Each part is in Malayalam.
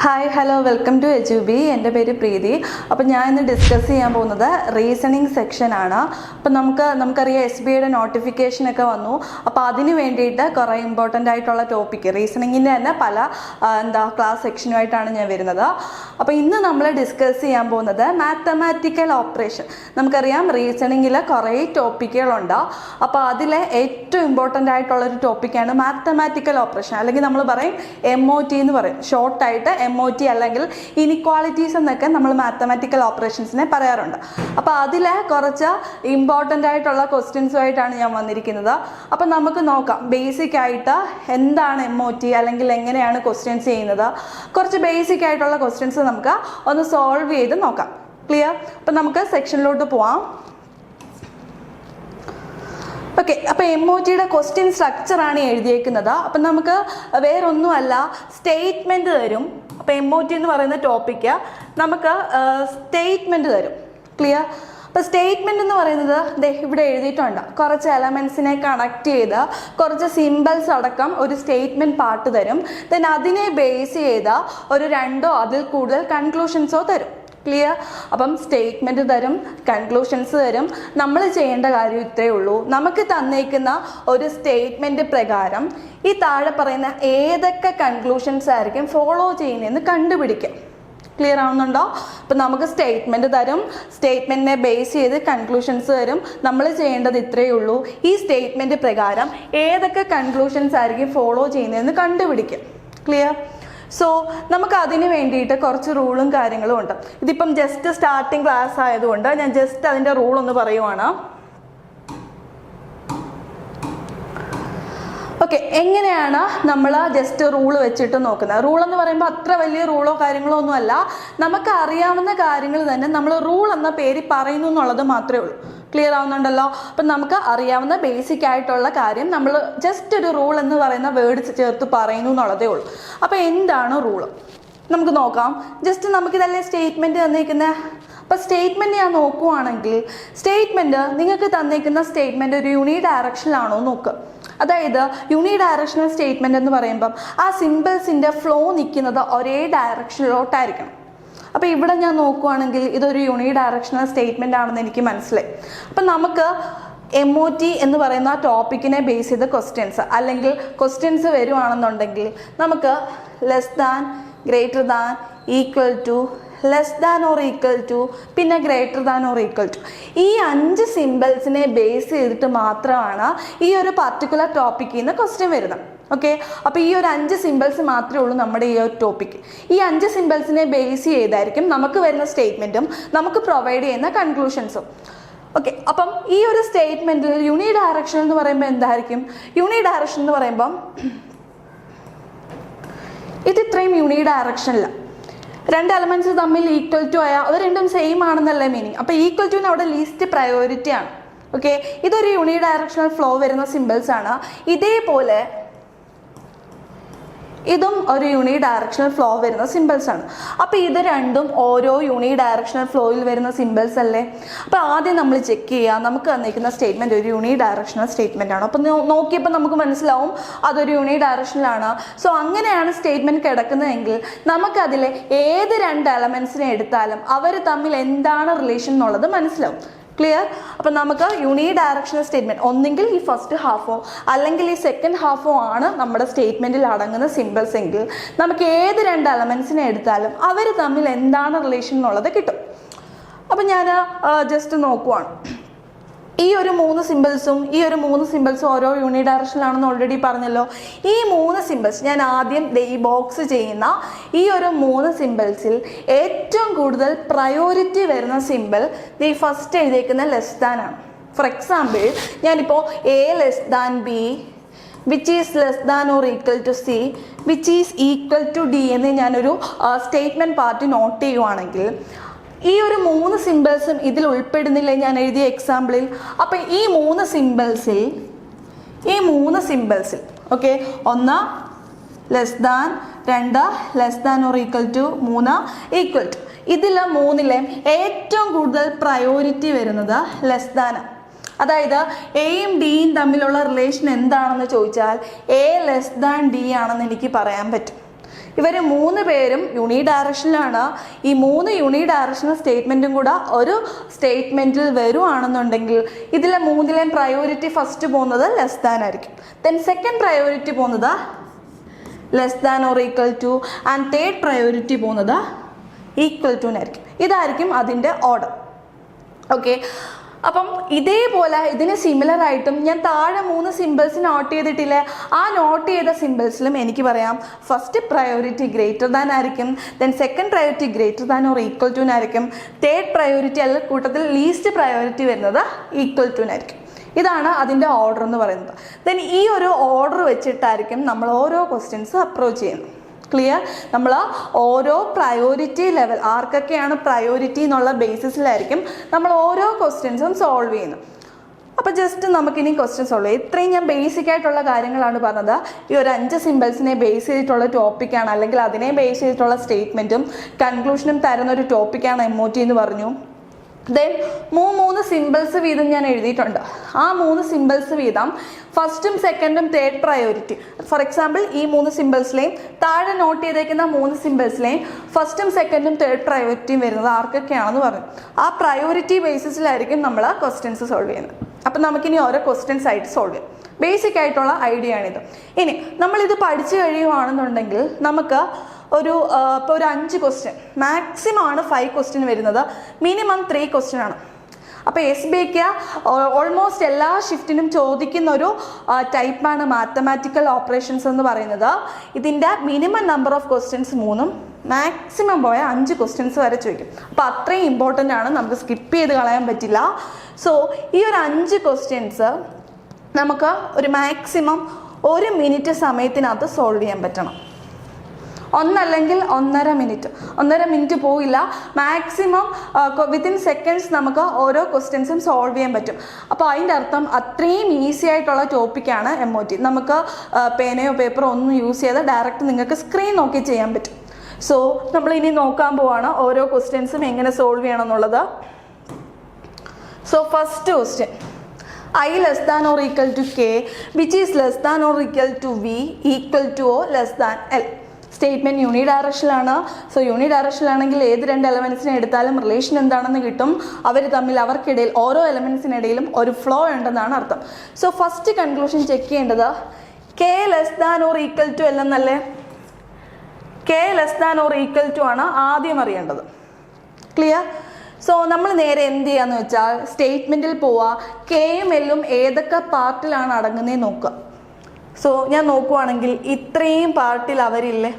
ഹായ് ഹലോ വെൽക്കം ടു എജുബി. എൻ്റെ പേര് പ്രീതി. അപ്പോൾ ഞാൻ ഇന്ന് ഡിസ്കസ് ചെയ്യാൻ പോകുന്നത് റീസണിങ് സെക്ഷനാണ്. അപ്പം നമുക്കറിയാം SBIയുടെ നോട്ടിഫിക്കേഷനൊക്കെ വന്നു. അപ്പോൾ അതിന് വേണ്ടിയിട്ട് കുറേ ഇമ്പോർട്ടൻ്റ് ആയിട്ടുള്ള ടോപ്പിക്ക് റീസണിങ്ങിൻ്റെ തന്നെ പല ക്ലാസ് സെക്ഷനുമായിട്ടാണ് ഞാൻ വരുന്നത്. അപ്പോൾ ഇന്ന് നമ്മൾ ഡിസ്കസ് ചെയ്യാൻ പോകുന്നത് മാത്തമാറ്റിക്കൽ ഓപ്പറേഷൻ. നമുക്കറിയാം റീസണിങ്ങിൽ കുറേ ടോപ്പിക്കുകളുണ്ട്. അപ്പോൾ അതിലെ ഏറ്റവും ഇമ്പോർട്ടൻ്റ് ആയിട്ടുള്ളൊരു ടോപ്പിക്കാണ് മാത്തമാറ്റിക്കൽ ഓപ്പറേഷൻ, അല്ലെങ്കിൽ നമ്മൾ പറയും MOT എന്ന് പറയും, ഷോർട്ടായിട്ട് MOT അല്ലെങ്കിൽ ഇനിക്വാളിറ്റീസ് എന്നൊക്കെ നമ്മൾ മാത്തമാറ്റിക്കൽ ഓപ്പറേഷൻസിനെ പറയാറുണ്ട്. അപ്പോൾ അതിൽ കുറച്ച് ഇമ്പോർട്ടൻ്റ് ആയിട്ടുള്ള ക്വസ്റ്റ്യൻസുമായിട്ടാണ് ഞാൻ വന്നിരിക്കുന്നത്. അപ്പം നമുക്ക് നോക്കാം ബേസിക് ആയിട്ട് എന്താണ് MOT അല്ലെങ്കിൽ എങ്ങനെയാണ് ക്വസ്റ്റ്യൻസ് ചെയ്യുന്നത്. കുറച്ച് ബേസിക് ആയിട്ടുള്ള ക്വസ്റ്റ്യൻസ് നമുക്ക് ഒന്ന് സോൾവ് ചെയ്ത് നോക്കാം. ക്ലിയർ? അപ്പം നമുക്ക് സെക്ഷനിലോട്ട് പോവാം. ഓക്കെ, അപ്പോൾ MOTയുടെ ക്വസ്റ്റ്യൻ സ്ട്രക്ചറാണ് എഴുതിയേക്കുന്നത്. അപ്പം നമുക്ക് വേറൊന്നുമല്ല, സ്റ്റേറ്റ്മെൻറ്റ് തരും. അപ്പോൾ MOT എന്ന് പറയുന്ന ടോപ്പിക്ക് നമുക്ക് സ്റ്റേറ്റ്മെൻറ്റ് തരും. ക്ലിയർ? അപ്പോൾ സ്റ്റേറ്റ്മെൻറ്റ് എന്ന് പറയുന്നത് ഇവിടെ എഴുതിയിട്ടുണ്ട്. കുറച്ച് എലമെൻസിനെ കണക്ട് ചെയ്ത് കുറച്ച് സിമ്പിൾസ് അടക്കം ഒരു സ്റ്റേറ്റ്മെൻറ്റ് പാർട്ട് തരും. ദെൻ അതിനെ ബേസ് ചെയ്ത് ഒരു 2 അതിൽ കൂടുതൽ കൺക്ലൂഷൻസോ തരും. ക്ലിയർ? അപ്പം സ്റ്റേറ്റ്മെൻറ്റ് തരും, കൺക്ലൂഷൻസ് തരും. നമ്മൾ ചെയ്യേണ്ട കാര്യം ഇത്രയേ ഉള്ളൂ. നമുക്ക് തന്നേക്കുന്ന ഒരു സ്റ്റേറ്റ്മെൻറ്റ് പ്രകാരം ഈ താഴെ പറയുന്ന ഏതൊക്കെ കൺക്ലൂഷൻസ് ആയിരിക്കും ഫോളോ ചെയ്യുന്നതെന്ന് കണ്ടുപിടിക്കാം. ക്ലിയർ ആവുന്നുണ്ടോ? അപ്പം നമുക്ക് സ്റ്റേറ്റ്മെൻറ്റ് തരും, സ്റ്റേറ്റ്മെൻറ്റിനെ ബേസ് ചെയ്ത് കൺക്ലൂഷൻസ് തരും. നമ്മൾ ചെയ്യേണ്ടത് ഇത്രയേ ഉള്ളൂ, ഈ സ്റ്റേറ്റ്മെൻറ്റ് പ്രകാരം ഏതൊക്കെ കൺക്ലൂഷൻസ് ആയിരിക്കും ഫോളോ ചെയ്യുന്നതെന്ന് കണ്ടുപിടിക്കാം. ക്ലിയർ? സോ നമുക്ക് അതിന് വേണ്ടിയിട്ട് കുറച്ച് റൂളും കാര്യങ്ങളും ഉണ്ട്. ഇതിപ്പം ജസ്റ്റ് സ്റ്റാർട്ടിങ് ക്ലാസ് ആയതുകൊണ്ട് ഞാൻ ജസ്റ്റ് അതിൻ്റെ റൂൾ ഒന്ന് പറയുവാണ്. ഓക്കെ, എങ്ങനെയാണ് നമ്മൾ ജസ്റ്റ് റൂൾ വെച്ചിട്ട് നോക്കുന്നത്? റൂൾ എന്ന് പറയുമ്പോൾ അത്ര വലിയ റൂളോ കാര്യങ്ങളോ ഒന്നും അല്ല. നമുക്ക് അറിയാവുന്ന കാര്യങ്ങൾ തന്നെ നമ്മൾ റൂൾ എന്ന പേര് പറയുന്നു എന്നുള്ളത് മാത്രമേ ഉള്ളൂ. ക്ലിയർ ആവുന്നുണ്ടല്ലോ? അപ്പം നമുക്ക് അറിയാവുന്ന ബേസിക് ആയിട്ടുള്ള കാര്യം നമ്മൾ ജസ്റ്റ് ഒരു റൂൾ എന്ന് പറയുന്ന വേർഡ് ചേർത്ത് പറയുന്നു എന്നുള്ളതേ ഉള്ളൂ. അപ്പോൾ എന്താണ് റൂള് നമുക്ക് നോക്കാം. ജസ്റ്റ് നമുക്കിതല്ലേ സ്റ്റേറ്റ്മെൻറ്റ് തന്നിരിക്കുന്നത്. അപ്പോൾ സ്റ്റേറ്റ്മെൻറ്റ് ഞാൻ നോക്കുവാണെങ്കിൽ സ്റ്റേറ്റ്മെൻറ്റ് നിങ്ങൾക്ക് തന്നിരിക്കുന്ന സ്റ്റേറ്റ്മെൻറ്റ് ഒരു യൂണി ഡയറക്ഷനിലാണോ നോക്കുക. അതായത് യൂണി ഡയറക്ഷണൽ സ്റ്റേറ്റ്മെൻറ്റ് എന്ന് പറയുമ്പം ആ സിമ്പിൾസിൻ്റെ ഫ്ലോ നിൽക്കുന്നത് ഒരേ ഡയറക്ഷനിലോട്ടായിരിക്കണം. അപ്പോൾ ഇവിടെ ഞാൻ നോക്കുവാണെങ്കിൽ ഇതൊരു യൂണി ഡയറക്ഷണൽ സ്റ്റേറ്റ്മെൻ്റ് ആണെന്ന് എനിക്ക് മനസ്സിലായി. അപ്പം നമുക്ക് MOT എന്ന് പറയുന്ന ആ ടോപ്പിക്കിനെ ബേസ് ചെയ്ത ക്വസ്റ്റ്യൻസ് അല്ലെങ്കിൽ ക്വസ്റ്റ്യൻസ് വരുവാണെന്നുണ്ടെങ്കിൽ നമുക്ക് less than, greater than, equal to, less than or equal to, പിന്നെ greater than or equal to, ഈ 5 സിമ്പിൾസിനെ ബേസ് ചെയ്തിട്ട് മാത്രമാണ് ഈ ഒരു പർട്ടിക്കുലർ ടോപ്പിക്കിൽ നിന്ന് ക്വസ്റ്റ്യൻ വരുന്നത്. ഓക്കെ, അപ്പോൾ ഈ ഒരു 5 സിമ്പിൾസ് മാത്രമേ ഉള്ളൂ നമ്മുടെ ഈ ഒരു ടോപ്പിക്ക്. ഈ 5 സിമ്പിൾസിനെ ബേസ് ചെയ്തായിരിക്കും നമുക്ക് വരുന്ന സ്റ്റേറ്റ്മെൻറ്റും നമുക്ക് പ്രൊവൈഡ് ചെയ്യുന്ന കൺക്ലൂഷൻസും. ഓക്കെ, അപ്പം ഈ ഒരു സ്റ്റേറ്റ്മെൻറ്റിൽ യൂണി ഡയറക്ഷൻ എന്ന് പറയുമ്പോൾ എന്തായിരിക്കും? യൂണി ഡയറക്ഷൻ എന്ന് പറയുമ്പം ഇത് ഇത്രയും യൂണി ഡയറക്ഷനില്ല. 2 എലമെൻറ്റ്സ് തമ്മിൽ ഈക്വൽ ടു ആയാൽ അത് രണ്ടും സെയിം ആണെന്നല്ലേ മീനിങ്. അപ്പോൾ ഈക്വൽ ടുവിന് അവിടെ ലീസ്റ്റ് പ്രയോറിറ്റി ആണ്. ഓക്കെ, ഇതൊരു യൂണി ഡയറക്ഷണൽ ഫ്ലോ വരുന്ന സിമ്പിൾസ് ആണ്. ഇതേപോലെ ഇതും ഒരു യൂണി ഡയറക്ഷണൽ ഫ്ലോ വരുന്ന സിമ്പിൾസ് ആണ്. അപ്പോൾ ഇത് രണ്ടും ഓരോ യൂണി ഡയറക്ഷണൽ ഫ്ലോയിൽ വരുന്ന സിമ്പിൾസ് അല്ലേ. അപ്പോൾ ആദ്യം നമ്മൾ ചെക്ക് ചെയ്യുക, നമുക്ക് തന്നിരിക്കുന്ന സ്റ്റേറ്റ്മെൻറ്റ് ഒരു യൂണി ഡയറക്ഷണൽ സ്റ്റേറ്റ്മെൻ്റ് ആണ്. അപ്പോൾ നോക്കിയപ്പോൾ നമുക്ക് മനസ്സിലാവും അതൊരു യൂണി ഡയറക്ഷനിലാണ്. സോ അങ്ങനെയാണ് സ്റ്റേറ്റ്മെൻറ്റ് കിടക്കുന്നതെങ്കിൽ നമുക്കതിലെ ഏത് 2 എലമെൻസിനെ എടുത്താലും അവർ തമ്മിൽ എന്താണ് റിലേഷൻ എന്നുള്ളത് മനസ്സിലാവും. ക്ലിയർ? അപ്പം നമുക്ക് യൂണി ഡയറക്ഷണൽ സ്റ്റേറ്റ്മെൻറ്റ് ഒന്നെങ്കിൽ ഈ ഫസ്റ്റ് ഹാഫോ അല്ലെങ്കിൽ ഈ സെക്കൻഡ് ഹാഫോ ആണ് നമ്മുടെ സ്റ്റേറ്റ്മെൻറ്റിൽ അടങ്ങുന്ന സിമ്പിൾസ് എങ്കിൽ നമുക്ക് ഏത് 2 എലമെൻസിനെ എടുത്താലും അവർ തമ്മിൽ എന്താണ് റിലേഷൻ എന്നുള്ളത് കിട്ടും. അപ്പം ഞാൻ ജസ്റ്റ് നോക്കുവാണ്. ഈ ഒരു 3 സിമ്പിൾസും ഓരോ യൂണി ഡയറക്ഷനിലാണെന്ന് ഓൾറെഡി പറഞ്ഞല്ലോ. ഈ 3 സിമ്പിൾസ് ഞാൻ ആദ്യം ഈ ബോക്സ് ചെയ്യുന്ന ഈ ഒരു 3 സിമ്പിൾസിൽ ഏറ്റവും കൂടുതൽ പ്രയോറിറ്റി വരുന്ന സിമ്പിൾ ഈ ഫസ്റ്റ് എഴുതിയേക്കുന്ന ലെസ് ദാൻ ആണ്. ഫോർ എക്സാമ്പിൾ ഞാനിപ്പോൾ A less than B, which is less than or equal to C, which is equal to D എന്ന് ഞാനൊരു സ്റ്റേറ്റ്മെൻറ്റ് പാർട്ട് നോട്ട് ചെയ്യുവാണെങ്കിൽ ഈ ഒരു 3 സിമ്പിൾസും ഇതിൽ ഉൾപ്പെടുന്നില്ലേ ഞാൻ എഴുതിയ എക്സാമ്പിളിൽ. അപ്പം ഈ 3 സിമ്പിൾസിൽ okay, 1 less than, 2 less than or equal to, 3 equal to, ഇതിൽ 3ലെയും ഏറ്റവും കൂടുതൽ പ്രയോറിറ്റി വരുന്നത് ലെസ് ദാൻ. അതായത് എയും ഡിയും തമ്മിലുള്ള റിലേഷൻ എന്താണെന്ന് ചോദിച്ചാൽ A ലെസ് ദാൻ D ആണെന്ന് എനിക്ക് പറയാൻ പറ്റും. ഇവർ 3 പേരും യൂണി ഡയറക്ഷനിലാണ്. ഈ 3 യൂണി ഡയറക്ഷണൽ സ്റ്റേറ്റ്മെൻറ്റും കൂടെ ഒരു സ്റ്റേറ്റ്മെൻറ്റിൽ വരുവാണെന്നുണ്ടെങ്കിൽ ഇതിലെ 3ലെയും പ്രയോറിറ്റി ഫസ്റ്റ് പോകുന്നത് ലെസ് ദാൻ ആയിരിക്കും. ദെൻ സെക്കൻഡ് പ്രയോറിറ്റി പോകുന്നത് less than or equal two and third priority പോകുന്നത് ഈക്വൽ ടു ആയിരിക്കും. ഇതായിരിക്കും അതിൻ്റെ ഓർഡർ. ഓക്കെ, അപ്പം ഇതേപോലെ ഇതിന് സിമിലർ ആയിട്ടും ഞാൻ താഴെ 3 സിമ്പിൾസ് നോട്ട് ചെയ്തിട്ടില്ലേ, ആ നോട്ട് ചെയ്ത സിമ്പിൾസിലും എനിക്ക് പറയാം ഫസ്റ്റ് പ്രയോറിറ്റി ഗ്രേറ്റർ ദാൻ ആയിരിക്കും, then second priority greater than or equal to ആയിരിക്കും, തേർഡ് പ്രയോറിറ്റി അല്ല കൂട്ടത്തിൽ ലീസ്റ്റ് പ്രയോറിറ്റി വരുന്നത് ഈക്വൽ ടു ആയിരിക്കും. ഇതാണ് അതിൻ്റെ ഓർഡർ എന്ന് പറയുന്നത്. ദെൻ ഈ ഒരു ഓർഡർ വെച്ചിട്ടായിരിക്കും നമ്മൾ ഓരോ ക്വസ്റ്റ്യൻസ് അപ്രോച്ച് ചെയ്യുന്നത്. ക്ലിയർ? നമ്മൾ ഓരോ പ്രയോറിറ്റി ലെവൽ ആർക്കൊക്കെയാണ് പ്രയോറിറ്റി എന്നുള്ള ബേസിസിലായിരിക്കും നമ്മൾ ഓരോ ക്വസ്റ്റ്യൻസും സോൾവ് ചെയ്യുന്നത്. അപ്പോൾ ജസ്റ്റ് നമുക്കിനി ക്വസ്റ്റ്യൻ സോൾവ് ചെയ്യാം. ഇത്രയും ഞാൻ ബേസിക് ആയിട്ടുള്ള കാര്യങ്ങളാണ് പറഞ്ഞത്. ഈ ഒരു 5 സിമ്പിൾസിനെ ബേസ് ചെയ്തിട്ടുള്ള ടോപ്പിക്കാണ്, അല്ലെങ്കിൽ അതിനെ ബേസ് ചെയ്തിട്ടുള്ള സ്റ്റേറ്റ്മെൻറ്റും കൺക്ലൂഷനും തരുന്ന ഒരു ടോപ്പിക്കാണ് MOT എന്ന് പറഞ്ഞു. ദെൻ 3 സിമ്പിൾസ് വീതം ഞാൻ എഴുതിയിട്ടുണ്ട്. ആ 3 സിമ്പിൾസ് വീതം ഫസ്റ്റും സെക്കൻഡും തേർഡ് പ്രയോറിറ്റി. ഫോർ എക്സാമ്പിൾ ഈ 3 സിമ്പിൾസിലെയും താഴെ നോട്ട് ചെയ്തേക്കുന്ന 3 സിമ്പിൾസിലെയും ഫസ്റ്റും സെക്കൻഡും തേർഡ് പ്രയോറിറ്റിയും വരുന്നത് ആർക്കൊക്കെയാണെന്ന് പറഞ്ഞു. ആ പ്രയോറിറ്റി ബേസിസിലായിരിക്കും നമ്മൾ ക്വസ്റ്റ്യൻസ് സോൾവ് ചെയ്യുന്നത്. അപ്പം നമുക്കിനി ഓരോ ക്വസ്റ്റ്യൻസ് ആയിട്ട് സോൾവ് ചെയ്യാം. ബേസിക് ആയിട്ടുള്ള ഐഡിയ ആണിത്. ഇനി നമ്മളിത് പഠിച്ചു കഴിയുവാണെന്നുണ്ടെങ്കിൽ നമുക്ക് ഒരു ഇപ്പോൾ ഒരു 5 ക്വസ്റ്റ്യൻ, മാക്സിമം ആണ് 5 ക്വസ്റ്റ്യൻ വരുന്നത്, മിനിമം 3 ക്വസ്റ്റ്യൻ ആണ്. അപ്പോൾ SBIക്ക് ഓൾമോസ്റ്റ് എല്ലാ ഷിഫ്റ്റിനും ചോദിക്കുന്ന ഒരു ടൈപ്പാണ് മാത്തമാറ്റിക്കൽ ഓപ്പറേഷൻസ് എന്ന് പറയുന്നത്. ഇതിൻ്റെ minimum number of questions 3, maximum പോയ 5 ക്വസ്റ്റ്യൻസ് വരെ ചോദിക്കും. അപ്പോൾ അത്രയും ഇമ്പോർട്ടൻ്റ് ആണ്, നമുക്ക് സ്കിപ്പ് ചെയ്ത് കളയാൻ പറ്റില്ല. സോ ഈ ഒരു 5 ക്വസ്റ്റ്യൻസ് നമുക്ക് ഒരു മാക്സിമം 1 മിനിറ്റ് സമയത്തിനകത്ത് സോൾവ് ചെയ്യാൻ പറ്റണം. 1 അല്ലെങ്കിൽ 1.5 മിനിറ്റ് പോയില്ല, മാക്സിമം വിത്തിൻ സെക്കൻഡ്സ് നമുക്ക് ഓരോ ക്വസ്റ്റ്യൻസും സോൾവ് ചെയ്യാൻ പറ്റും. അപ്പോൾ അതിൻ്റെ അർത്ഥം അത്രയും ഈസി ആയിട്ടുള്ള ടോപ്പിക്കാണ് MOT. നമുക്ക് പേനയോ പേപ്പറോ ഒന്നും യൂസ് ചെയ്ത് ഡയറക്റ്റ് നിങ്ങൾക്ക് സ്ക്രീൻ നോക്കി ചെയ്യാൻ പറ്റും. സോ നമ്മളിനി നോക്കാൻ പോവാണ് ഓരോ ക്വസ്റ്റ്യൻസും എങ്ങനെ സോൾവ് ചെയ്യണം എന്നുള്ളത്. So first question, I less than or equal to K which is less than or equal to V equal to O less than L. Statement യൂണി ഡയറക്ഷനിലാണ്. സോ യൂണി ഡയറക്ഷനിലാണെങ്കിൽ ഏത് 2 എലമെൻറ്റ്സിനെ എടുത്താലും റിലേഷൻ എന്താണെന്ന് കിട്ടും. അവർ തമ്മിൽ അവർക്കിടയിൽ ഓരോ എലമെൻറ്റ്സിനിടയിലും ഒരു ഫ്ലോ ഉണ്ടെന്നാണ് അർത്ഥം. സോ ഫസ്റ്റ് കൺക്ലൂഷൻ ചെക്ക് ചെയ്യേണ്ടത് K less than or equal to L എന്നല്ലേ. K less than or equal to ആണ് ആദ്യം അറിയേണ്ടത്. ക്ലിയർ? സോ നമ്മൾ നേരെ എന്ത് ചെയ്യാന്ന് വെച്ചാൽ സ്റ്റേറ്റ്മെൻറ്റിൽ പോവുക, കെയും എല്ലും ഏതൊക്കെ പാർട്ടിലാണ് അടങ്ങുന്നതെന്ന് നോക്കുക. സോ ഞാൻ നോക്കുവാണെങ്കിൽ ഇത്രയും പാർട്ടിൽ അവരില്ലേ,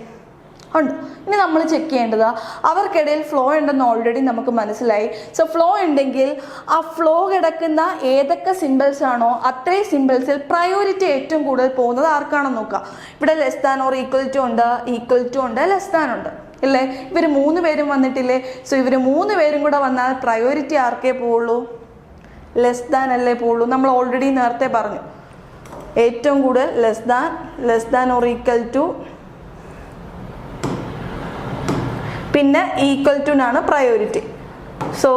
ഉണ്ട്. ഇനി നമ്മൾ ചെക്ക് ചെയ്യേണ്ടത് അവർക്കിടയിൽ ഫ്ലോ ഉണ്ടെന്ന് ഓൾറെഡി നമുക്ക് മനസ്സിലായി. സോ ഫ്ലോ ഉണ്ടെങ്കിൽ ആ ഫ്ലോ കിടക്കുന്ന ഏതൊക്കെ സിമ്പിൾസ് ആണോ അത്രയും സിമ്പിൾസിൽ പ്രയോറിറ്റി ഏറ്റവും കൂടുതൽ പോകുന്നത് ആർക്കാണെന്ന് നോക്കുക. ഇവിടെ less than or equal to ഉണ്ട്, ഈക്വൽ ടു ഉണ്ട്, ലെസ് ദാൻ ഉണ്ട് ഇല്ലേ. ഇവർ 3 പേരും വന്നിട്ടില്ലേ. സോ ഇവർ 3 പേരും കൂടെ വന്നാൽ പ്രയോറിറ്റി ആർക്കേ പോവുള്ളൂ? ലെസ് ദാൻ അല്ലേ പോവുള്ളൂ. നമ്മൾ ഓൾറെഡി നേരത്തെ പറഞ്ഞു ഏറ്റവും കൂടുതൽ less than or equal to, പിന്നെ ഈക്വൽ ടു ആണ് പ്രയോറിറ്റി. സോ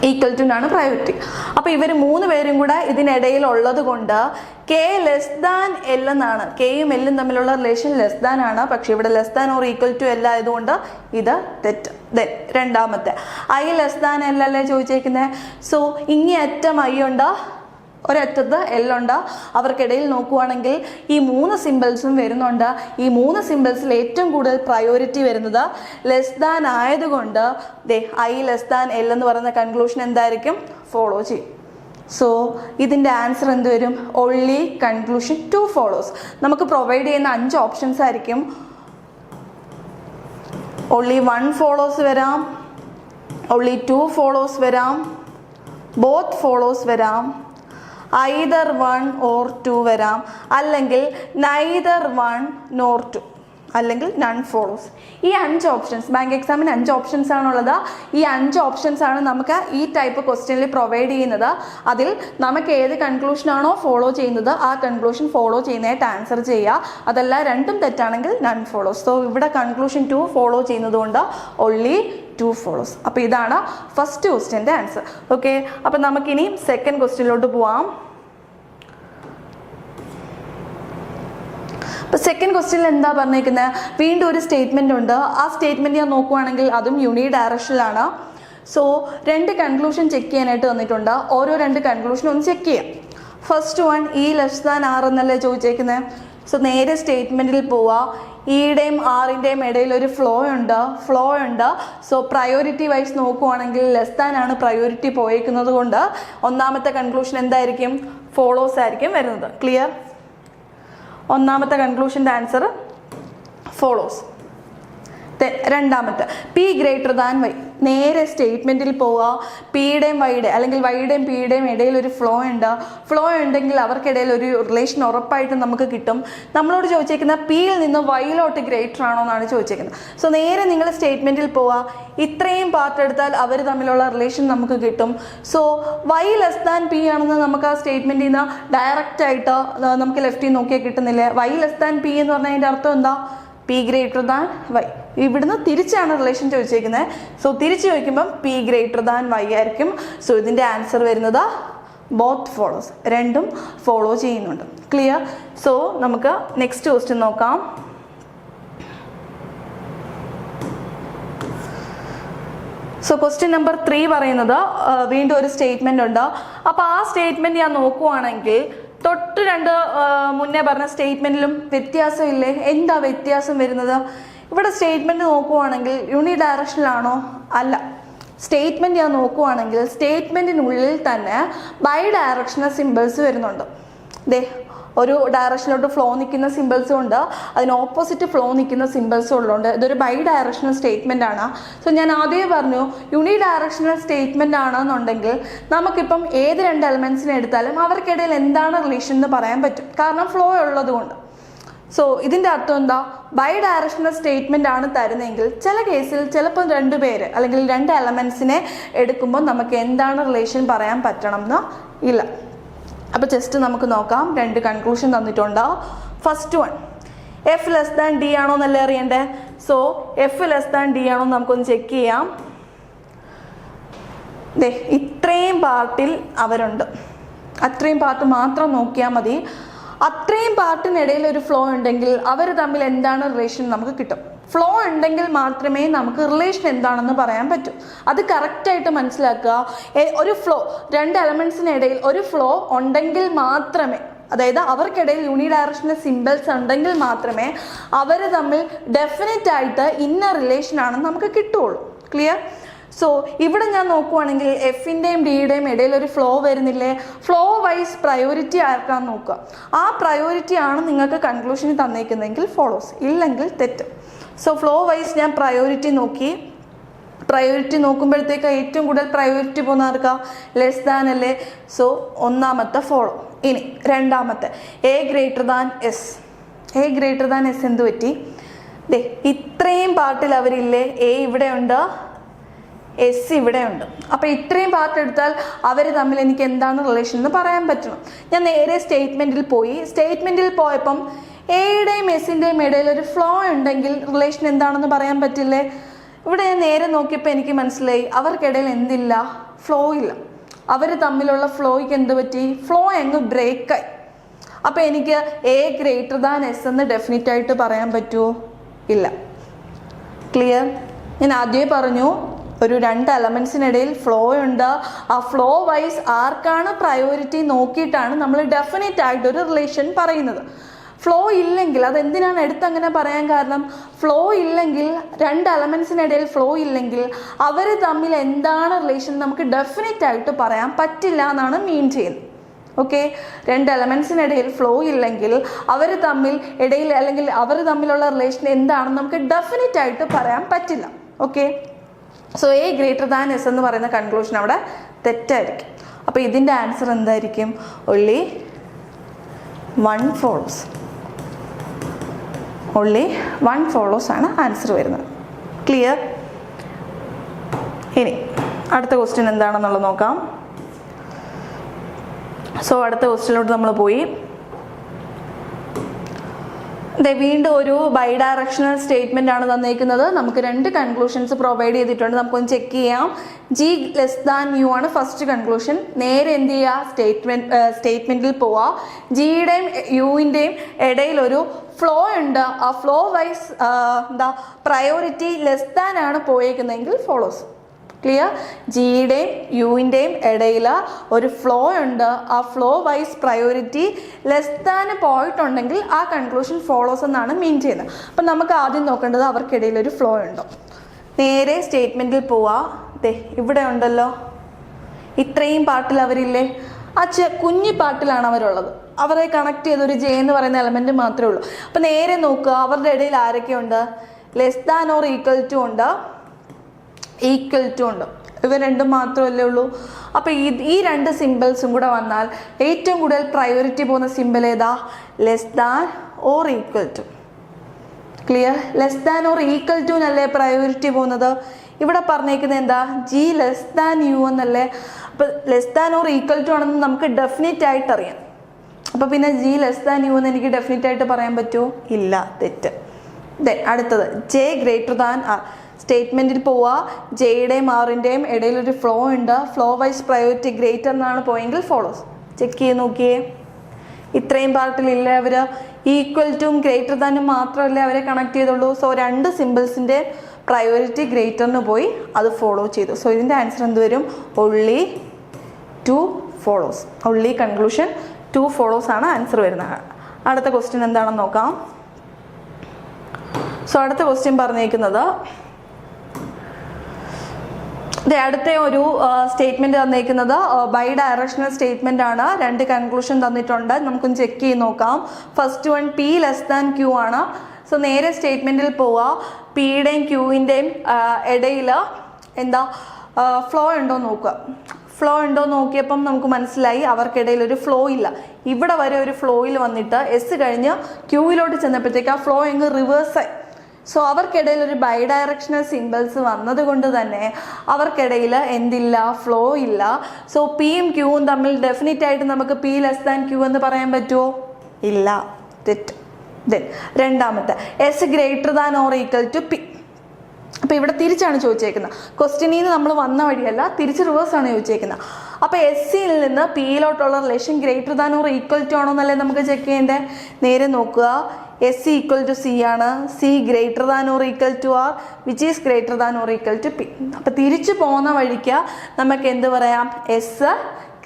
ഈക്വൽ ടു ആണ് പ്രയോറിറ്റി. അപ്പോൾ ഇവർ 3 പേരും കൂടെ ഇതിനിടയിൽ ഉള്ളത് കൊണ്ട് കെ ലെസ് ദാൻ എൽ എന്നാണ്. കെയും എല്ലും തമ്മിലുള്ള റിലേഷൻ ലെസ് ദാൻ ആണ്. പക്ഷേ ഇവിടെ less than or equal to L ആയതുകൊണ്ട് ഇത് തെറ്റ്. ദെൻ രണ്ടാമത്തെ ഐ ലെസ് ദാൻ എൽ അല്ലേ ചോദിച്ചേക്കുന്നത്. സോ ഇങ്ങേ അറ്റം ഐ ഉണ്ട്, ഒരറ്റത്ത് എല്ലുണ്ട്. അവർക്കിടയിൽ നോക്കുവാണെങ്കിൽ ഈ 3 സിമ്പിൾസും വരുന്നുണ്ട്. ഈ 3 സിമ്പിൾസിൽ ഏറ്റവും കൂടുതൽ പ്രയോറിറ്റി വരുന്നത് ലെസ് ദാൻ ആയതുകൊണ്ട് ഐ ലെസ് ദാൻ എൽ എന്ന് പറയുന്ന കൺക്ലൂഷൻ എന്തായിരിക്കും? ഫോളോ ചെയ്യും. സോ ഇതിൻ്റെ ആൻസർ എന്ത് വരും? Only conclusion 2 follows. നമുക്ക് പ്രൊവൈഡ് ചെയ്യുന്ന 5 ഓപ്ഷൻസ് ആയിരിക്കും. ഓൺലി 1 ഫോളോസ് വരാം, ഓൺലി 2 ഫോളോസ് വരാം, ബോത്ത് ഫോളോസ് വരാം, either 1 or 2 വരാം, അല്ലെങ്കിൽ neither 1 nor 2, അല്ലെങ്കിൽ none follows. ഈ 5 ഓപ്ഷൻസ്, ബാങ്ക് എക്സാമിന് 5 ഓപ്ഷൻസ് ആണുള്ളത്. ഈ 5 ഓപ്ഷൻസ് ആണ് നമുക്ക് ഈ ടൈപ്പ് ക്വസ്റ്റ്യനിൽ പ്രൊവൈഡ് ചെയ്യുന്നത്. അതിൽ നമുക്ക് ഏത് കൺക്ലൂഷനാണോ ഫോളോ ചെയ്യുന്നത് ആ കൺക്ലൂഷൻ ഫോളോ ചെയ്യുന്നതായിട്ട് ആൻസർ ചെയ്യുക. അതല്ല രണ്ടും തെറ്റാണെങ്കിൽ നൺ ഫോളോസ്. സോ ഇവിടെ കൺക്ലൂഷൻ 2 ഫോളോ ചെയ്യുന്നത് കൊണ്ട് ഓൺലി 2 ഫോളോസ്. അപ്പോൾ ഇതാണ് ഫസ്റ്റ് ക്വസ്റ്റ്യൻ്റെ ആൻസർ. ഓക്കെ, അപ്പോൾ നമുക്കിനി സെക്കൻഡ് ക്വസ്റ്റ്യനിലോട്ട് പോവാം. അപ്പോൾ സെക്കൻഡ് ക്വസ്റ്റ്യനിൽ എന്താ പറഞ്ഞേക്കുന്നത്? വീണ്ടും ഒരു സ്റ്റേറ്റ്മെൻ്റ് ഉണ്ട്. ആ സ്റ്റേറ്റ്മെൻറ്റ് ഞാൻ നോക്കുവാണെങ്കിൽ അതും യൂണി ഡയറക്ഷനിലാണ്. സോ 2 കൺക്ലൂഷൻ ചെക്ക് ചെയ്യാനായിട്ട് വന്നിട്ടുണ്ട്. ഓരോ 2 കൺക്ലൂഷൻ ഒന്ന് ചെക്ക് ചെയ്യാം. ഫസ്റ്റ് വൺ E<R എന്നല്ലേ ചോദിച്ചേക്കുന്നത്. സോ നേരെ സ്റ്റേറ്റ്മെൻറ്റിൽ പോവുക. ഇയുടെയും ആറിൻ്റെയും ഇടയിൽ ഒരു ഫ്ലോ ഉണ്ട്. സോ പ്രയോറിറ്റി വൈസ് നോക്കുവാണെങ്കിൽ ആണ് പ്രയോറിറ്റി പോയേക്കുന്നത് കൊണ്ട് ഒന്നാമത്തെ കൺക്ലൂഷൻ എന്തായിരിക്കും? ഫോളോസ് ആയിരിക്കും വരുന്നത്. ക്ലിയർ? ഒന്നാമത്തെ കൺക്ലൂഷൻ്റെ ആൻസർ ഫോളോസ്. രണ്ടാമത്തെ P>Y. നേരെ സ്റ്റേറ്റ്മെൻറ്റിൽ പോവുക. പിയുടെയും വൈയുടെ അല്ലെങ്കിൽ വൈയുടെയും പിയുടെയും ഇടയിൽ ഒരു ഫ്ലോ ഉണ്ടെങ്കിൽ അവർക്കിടയിൽ ഒരു റിലേഷൻ ഉറപ്പായിട്ടും നമുക്ക് കിട്ടും. നമ്മളോട് ചോദിച്ചേക്കുന്ന പിയിൽ നിന്ന് വൈയിലോട്ട് ഗ്രേറ്റർ ആണോ എന്നാണ് ചോദിച്ചേക്കുന്നത്. സോ നേരെ നിങ്ങൾ സ്റ്റേറ്റ്മെൻറ്റിൽ പോവുക. ഇത്രയും പാർട്ട് എടുത്താൽ അവർ തമ്മിലുള്ള റിലേഷൻ നമുക്ക് കിട്ടും. സോ Y<P ആണെന്ന് നമുക്ക് ആ സ്റ്റേറ്റ്മെൻറ്റിൽ നിന്ന് ഡയറക്റ്റ് ആയിട്ട് നമുക്ക് ലെഫ്റ്റിൽ നോക്കിയാൽ കിട്ടുന്നില്ലേ? Y P എന്ന് പറഞ്ഞതിൻ്റെ അർത്ഥം എന്താ? P Y. ഇവിടുന്ന് തിരിച്ചാണ് റിലേഷൻ ചോദിച്ചേക്കുന്നത്. സോ തിരിച്ച് ചോദിക്കുമ്പം P>Y ആയിരിക്കും. സോ ഇതിൻ്റെ ആൻസർ വരുന്നത് ബോത്ത് ഫോളോസ്. രണ്ടും ഫോളോ ചെയ്യുന്നുണ്ട്. ക്ലിയർ? സോ നമുക്ക് നെക്സ്റ്റ് ക്വസ്റ്റ്യൻ നോക്കാം. സോ ക്വസ്റ്റ്യൻ നമ്പർ 3 പറയുന്നത് വീണ്ടും ഒരു സ്റ്റേറ്റ്മെൻ്റ് ഉണ്ട്. അപ്പോൾ ആ സ്റ്റേറ്റ്മെൻറ്റ് ഞാൻ നോക്കുവാണെങ്കിൽ തൊട്ട് 2 മുന്നേ പറഞ്ഞ സ്റ്റേറ്റ്മെൻറ്റിലും വ്യത്യാസമില്ലേ? എന്താ വ്യത്യാസം വരുന്നത്? ഇവിടെ സ്റ്റേറ്റ്മെൻറ്റ് നോക്കുവാണെങ്കിൽ യൂണി ഡയറക്ഷനിലാണോ? അല്ല. സ്റ്റേറ്റ്മെൻറ്റ് ഞാൻ നോക്കുവാണെങ്കിൽ സ്റ്റേറ്റ്മെൻറ്റിനുള്ളിൽ തന്നെ ബൈ ഡയറക്ഷണൽ സിമ്പിൾസ് വരുന്നുണ്ട്. ഒരു ഡയറക്ഷനിലോട്ട് ഫ്ലോ നിൽക്കുന്ന സിമ്പിൾസും ഉണ്ട്, അതിന് ഓപ്പോസിറ്റ് ഫ്ലോ നിൽക്കുന്ന സിമ്പിൾസും ഉള്ളതുകൊണ്ട് ഇതൊരു ബൈ ഡയറക്ഷണൽ സ്റ്റേറ്റ്മെൻ്റ് ആണ്. സോ ഞാൻ ആദ്യമേ പറഞ്ഞു യൂണി ഡയറക്ഷണൽ സ്റ്റേറ്റ്മെൻ്റ് ആണെന്നുണ്ടെങ്കിൽ നമുക്കിപ്പം ഏത് 2 എലമെൻസിനെ എടുത്താലും അവർക്കിടയിൽ എന്താണ് റിലേഷൻ എന്ന് പറയാൻ പറ്റും, കാരണം ഫ്ലോ ഉള്ളത് കൊണ്ട്. സോ ഇതിൻ്റെ അർത്ഥം എന്താ? ബൈ ഡയറക്ഷണൽ സ്റ്റേറ്റ്മെൻ്റ് ആണ് തരുന്നതെങ്കിൽ ചില കേസിൽ ചിലപ്പോൾ 2 പേര് അല്ലെങ്കിൽ 2 എലമെൻസിനെ എടുക്കുമ്പോൾ നമുക്ക് എന്താണ് റിലേഷൻ പറയാൻ പറ്റണം എന്ന് ഇല്ല. അപ്പോൾ ജസ്റ്റ് നമുക്ക് നോക്കാം. 2 കൺക്ലൂഷൻ തന്നിട്ടുണ്ട്. ഫസ്റ്റ് വൺ F<D ആണോ എന്നല്ലേ അറിയണ്ടേ? സോ F<D ആണോ നമുക്കൊന്ന് ചെക്ക് ചെയ്യാം. ഇത്രയും പാർട്ടിൽ അവരുണ്ട്. അത്രയും പാർട്ട് മാത്രം നോക്കിയാൽ മതി. അത്രയും പാർട്ടിനിടയിൽ ഒരു ഫ്ലോ ഉണ്ടെങ്കിൽ അവർ തമ്മിൽ എന്താണ് റിലേഷൻ നമുക്ക് കിട്ടും. ഫ്ലോ ഉണ്ടെങ്കിൽ മാത്രമേ നമുക്ക് റിലേഷൻ എന്താണെന്ന് പറയാൻ പറ്റൂ. അത് കറക്റ്റായിട്ട് മനസ്സിലാക്കുക. ഒരു ഫ്ലോ 2 എലമെൻസിനിടയിൽ ഒരു ഫ്ലോ ഉണ്ടെങ്കിൽ മാത്രമേ, അതായത് അവർക്കിടയിൽ യൂണി ഡയറക്ഷണൽ സിമ്പിൾസ് ഉണ്ടെങ്കിൽ മാത്രമേ അവർ തമ്മിൽ ഡെഫിനറ്റ് ആയിട്ട് ഇന്ന റിലേഷൻ ആണെന്ന് നമുക്ക് കിട്ടുള്ളൂ. ക്ലിയർ? സോ ഇവിടെ ഞാൻ നോക്കുവാണെങ്കിൽ എഫിൻ്റെയും ഡിയുടെയും ഇടയിൽ ഒരു ഫ്ലോ വരുന്നില്ലേ? ഫ്ലോ വൈസ് പ്രയോറിറ്റി ആർക്കാന്ന് നോക്കുക. ആ പ്രയോറിറ്റി ആണ് നിങ്ങൾക്ക് കൺക്ലൂഷനിൽ തന്നേക്കുന്നതെങ്കിൽ ഫോളോസ്, ഇല്ലെങ്കിൽ തെറ്റ്. സോ ഫ്ലോ വൈസ് ഞാൻ പ്രയോറിറ്റി നോക്കി. പ്രയോറിറ്റി നോക്കുമ്പോഴത്തേക്ക് ഏറ്റവും കൂടുതൽ പ്രയോറിറ്റി പോകുന്ന ആർക്കാ? <> അല്ലേ? സോ ഒന്നാമത്തെ ഫോളോ. ഇനി രണ്ടാമത്തെ A>S. A>S എന്ത് പറ്റി? ഇത്രയും പാർട്ടിൽ അവരില്ലേ? A ഇവിടെ ഉണ്ട്, S ഇവിടെ ഉണ്ട്. അപ്പോൾ ഇത്രയും പാർട്ട് എടുത്താൽ അവർ തമ്മിൽ എനിക്ക് എന്താണ് റിലേഷൻ എന്ന് പറയാൻ പറ്റണം. ഞാൻ നേരെ സ്റ്റേറ്റ്മെൻറ്റിൽ പോയി. സ്റ്റേറ്റ്മെൻറ്റിൽ പോയപ്പം എയുടെയും എസിൻ്റെയും ഇടയിൽ ഒരു ഫ്ലോ ഉണ്ടെങ്കിൽ റിലേഷൻ എന്താണെന്ന് പറയാൻ പറ്റില്ലേ? ഇവിടെ ഞാൻ നേരെ നോക്കിയപ്പോൾ എനിക്ക് മനസ്സിലായി അവർക്കിടയിൽ എന്തില്ല? ഫ്ലോ ഇല്ല. അവർ തമ്മിലുള്ള ഫ്ലോയ്ക്ക് എന്ത് പറ്റി? ഫ്ലോ അങ്ങ് ബ്രേക്കായി. അപ്പോൾ എനിക്ക് A>S എന്ന് ഡെഫിനറ്റ് ആയിട്ട് പറയാൻ പറ്റുമോ? ഇല്ല. ക്ലിയർ? ഞാൻ ആദ്യമേ പറഞ്ഞു ഒരു 2 എലമെൻസിനിടയിൽ ഫ്ലോ ഉണ്ട്. ആ ഫ്ലോ വൈസ് ആർക്കാണ് പ്രയോറിറ്റി നോക്കിയിട്ടാണ് നമ്മൾ ഡെഫിനറ്റ് ആയിട്ടൊരു റിലേഷൻ പറയുന്നത്. ഫ്ലോ ഇല്ലെങ്കിൽ അതെന്തിനാണ് എടുത്തങ്ങനെ പറയാൻ കാരണം? ഫ്ലോ ഇല്ലെങ്കിൽ 2 എലമെൻസിനിടയിൽ ഫ്ലോ ഇല്ലെങ്കിൽ അവർ തമ്മിൽ എന്താണ് റിലേഷൻ നമുക്ക് ഡെഫിനറ്റ് ആയിട്ട് പറയാൻ പറ്റില്ല എന്നാണ് മീൻ ചെയ്യുന്നത്. ഓക്കെ? 2 എലമെൻസിനിടയിൽ ഫ്ലോ ഇല്ലെങ്കിൽ അവർ തമ്മിൽ ഇടയിൽ അല്ലെങ്കിൽ അവർ തമ്മിലുള്ള റിലേഷൻ എന്താണെന്ന് നമുക്ക് ഡെഫിനറ്റ് ആയിട്ട് പറയാൻ പറ്റില്ല. ഓക്കെ? സോ A>S എന്ന് പറയുന്ന കൺക്ലൂഷൻ അവിടെ തെറ്റായിരിക്കും. അപ്പോൾ ഇതിൻ്റെ ആൻസർ എന്തായിരിക്കും? only 1 follows. only 1 follows ആണ് ആൻസർ വരുന്നത്. ക്ലിയർ? ഇനി അടുത്ത ക്വസ്റ്റ്യൻ എന്താണെന്നുള്ളത് നോക്കാം. സോ അടുത്ത ക്വസ്റ്റ്യനിലോട്ട് നമ്മൾ പോയി. വീണ്ടും ഒരു ബൈ ഡയറക്ഷണൽ സ്റ്റേറ്റ്മെന്റ് ആണ് തന്നിരിക്കുന്നത്. നമുക്ക് രണ്ട് കൺക്ലൂഷൻസ് പ്രൊവൈഡ് ചെയ്തിട്ടുണ്ട്. നമുക്കൊന്ന് ചെക്ക് ചെയ്യാം. ജി ലെസ് ദാൻ യു ആണ് ഫസ്റ്റ് കൺക്ലൂഷൻ. നേരെ എന്ത് ചെയ്യുക, സ്റ്റേറ്റ്മെന്റിൽ പോവുക. ജിയുടെയും യുവിൻ്റെയും ഇടയിൽ ഒരു ഫ്ലോ ഉണ്ട്. ആ flow wise priority less than ആണ് പോയേക്കുന്നതെങ്കിൽ ഫോളോസ്. ക്ലിയർ? ജിയുടെയും യുവിൻ്റെയും ഇടയിൽ ഒരു ഫ്ലോ ഉണ്ട്. ആ flow wise priority less than പോയിട്ടുണ്ടെങ്കിൽ ആ കൺക്ലൂഷൻ ഫോളോസ് എന്നാണ് മീൻ ചെയ്യുന്നത്. അപ്പം നമുക്ക് ആദ്യം നോക്കേണ്ടത് അവർക്കിടയിൽ ഒരു ഫ്ലോ ഉണ്ടോ. നേരെ സ്റ്റേറ്റ്മെൻറ്റിൽ പോവാ. ഇവിടെ ഉണ്ടല്ലോ, ഇത്രയും പാർട്ടിൽ അവരില്ലേ, ആ കുഞ്ഞി പാർട്ടിലാണ് അവരുള്ളത്. അവരെ കണക്ട് ചെയ്തൊരു ജെ എന്ന് പറയുന്ന എലമെൻറ്റ് മാത്രമേ ഉള്ളൂ. അപ്പം നേരെ നോക്കുക, അവരുടെ ഇടയിൽ ആരൊക്കെയുണ്ട്? Less than or equal to ഉണ്ട്, ഈക്വൽ ടു ഉണ്ട്. ഇവ രണ്ടും മാത്രമല്ലേ ഉള്ളൂ. അപ്പോൾ ഈ രണ്ട് സിമ്പിൾസും കൂടെ വന്നാൽ ഏറ്റവും കൂടുതൽ പ്രയോറിറ്റി പോകുന്ന സിമ്പിൾ ഏതാ? Less than or equal to. Clear? Less than or equal to എന്നല്ലേ പ്രയോറിറ്റി പോകുന്നത്. ഇവിടെ പറഞ്ഞേക്കുന്നത് എന്താ? ജി ലെസ് ദാൻ യു എന്നല്ലേ. അപ്പോൾ less than or equal to ആണെന്ന് നമുക്ക് ഡെഫിനറ്റ് ആയിട്ട് അറിയാം. അപ്പോൾ പിന്നെ ജി ലെസ് ദാൻ യു എന്ന് എനിക്ക് ഡെഫിനറ്റ് ആയിട്ട് പറയാൻ പറ്റുമോ? ഇല്ല, തെറ്റ്. അടുത്തത് ജെ ഗ്രേറ്റർ ദാൻ ആർ. സ്റ്റേറ്റ്മെൻറ്റിൽ പോവുക. ജെയുടെയും ആറിൻ്റെയും ഇടയിലൊരു ഫ്ലോ ഉണ്ട്. ഫ്ലോ വൈസ് പ്രയോറിറ്റി ഗ്രേറ്റർ എന്നാണ് പോയെങ്കിൽ ഫോളോസ്. ചെക്ക് ചെയ്ത് നോക്കിയേ. ഇത്രയും പാർട്ടിലില്ലേ അവർ? ഈക്വൽ ടും ഗ്രേറ്റർ ദാനും മാത്രമല്ലേ അവരെ കണക്ട് ചെയ്തുള്ളൂ. സോ രണ്ട് സിമ്പിൾസിൻ്റെ പ്രയോറിറ്റി ഗ്രേറ്ററിന് പോയി, അത് ഫോളോ ചെയ്തു. സോ ഇതിൻ്റെ ആൻസർ എന്ത് വരും? Only two follows. Only conclusion two follows ആണ് ആൻസർ വരുന്നത്. അടുത്ത ക്വസ്റ്റ്യൻ എന്താണെന്ന് നോക്കാം. സോ അടുത്ത ക്വസ്റ്റ്യൻ പറഞ്ഞേക്കുന്നത് അടുത്ത ഒരു സ്റ്റേറ്റ്മെന്റ് തന്നിരിക്കുന്നത് ബൈ ഡയറക്ഷണൽ സ്റ്റേറ്റ്മെന്റ് ആണ്. രണ്ട് കൺക്ലൂഷൻ തന്നിട്ടുണ്ട്. നമുക്കൊന്ന് ചെക്ക് ചെയ്ത് നോക്കാം. First one P less than Q ആണ്. സോ നേരെ സ്റ്റേറ്റ്മെന്റിൽ പോവുക. പിയുടെയും ക്യൂവിൻ്റെയും ഇടയിൽ എന്താ ഫ്ലോ ഉണ്ടോ നോക്കുക. ഫ്ലോ ഉണ്ടോ നോക്കിയപ്പം നമുക്ക് മനസ്സിലായി അവർക്കിടയിൽ ഒരു ഫ്ലോ ഇല്ല. ഇവിടെ വരെ ഒരു ഫ്ലോയിൽ വന്നിട്ട് എസ് കഴിഞ്ഞ് ക്യൂവിലോട്ട് ചെന്നപ്പോഴത്തേക്ക് ആ ഫ്ലോ എങ്ങ് റിവേഴ്സായി. സോ അവർക്കിടയിൽ ഒരു ബൈ ഡയറക്ഷണൽ സിമ്പിൾസ് വന്നത് കൊണ്ട് തന്നെ അവർക്കിടയിൽ എന്തില്ല? ഫ്ലോ ഇല്ല. സോ പിയും ക്യൂവും തമ്മിൽ ഡെഫിനറ്റ് ആയിട്ട് നമുക്ക് പി ലെസ് ദാൻ ക്യൂ എന്ന് പറയാൻ പറ്റുമോ? ഇല്ല, തെറ്റ്. രണ്ടാമത്തെ S greater than or equal to P. അപ്പോൾ ഇവിടെ തിരിച്ചാണ് ചോദിച്ചേക്കുന്നത്. ക്വസ്റ്റ്യനിൽ നിന്ന് നമ്മൾ വന്ന വഴിയല്ല, തിരിച്ച് റിവേഴ്സാണ് ചോദിച്ചേക്കുന്നത്. അപ്പോൾ എസ് സിയിൽ നിന്ന് പിയിലോട്ടുള്ള relation greater than or equal to ആണോ എന്നല്ലേ നമുക്ക് ചെക്ക് ചെയ്യേണ്ടത്. നേരെ നോക്കുക. S C equal to C ആണ്. C greater than or equal to R which is greater than or equal to P. അപ്പോൾ തിരിച്ചു പോകുന്ന വഴിക്ക് നമുക്ക് എന്ത് പറയാം? S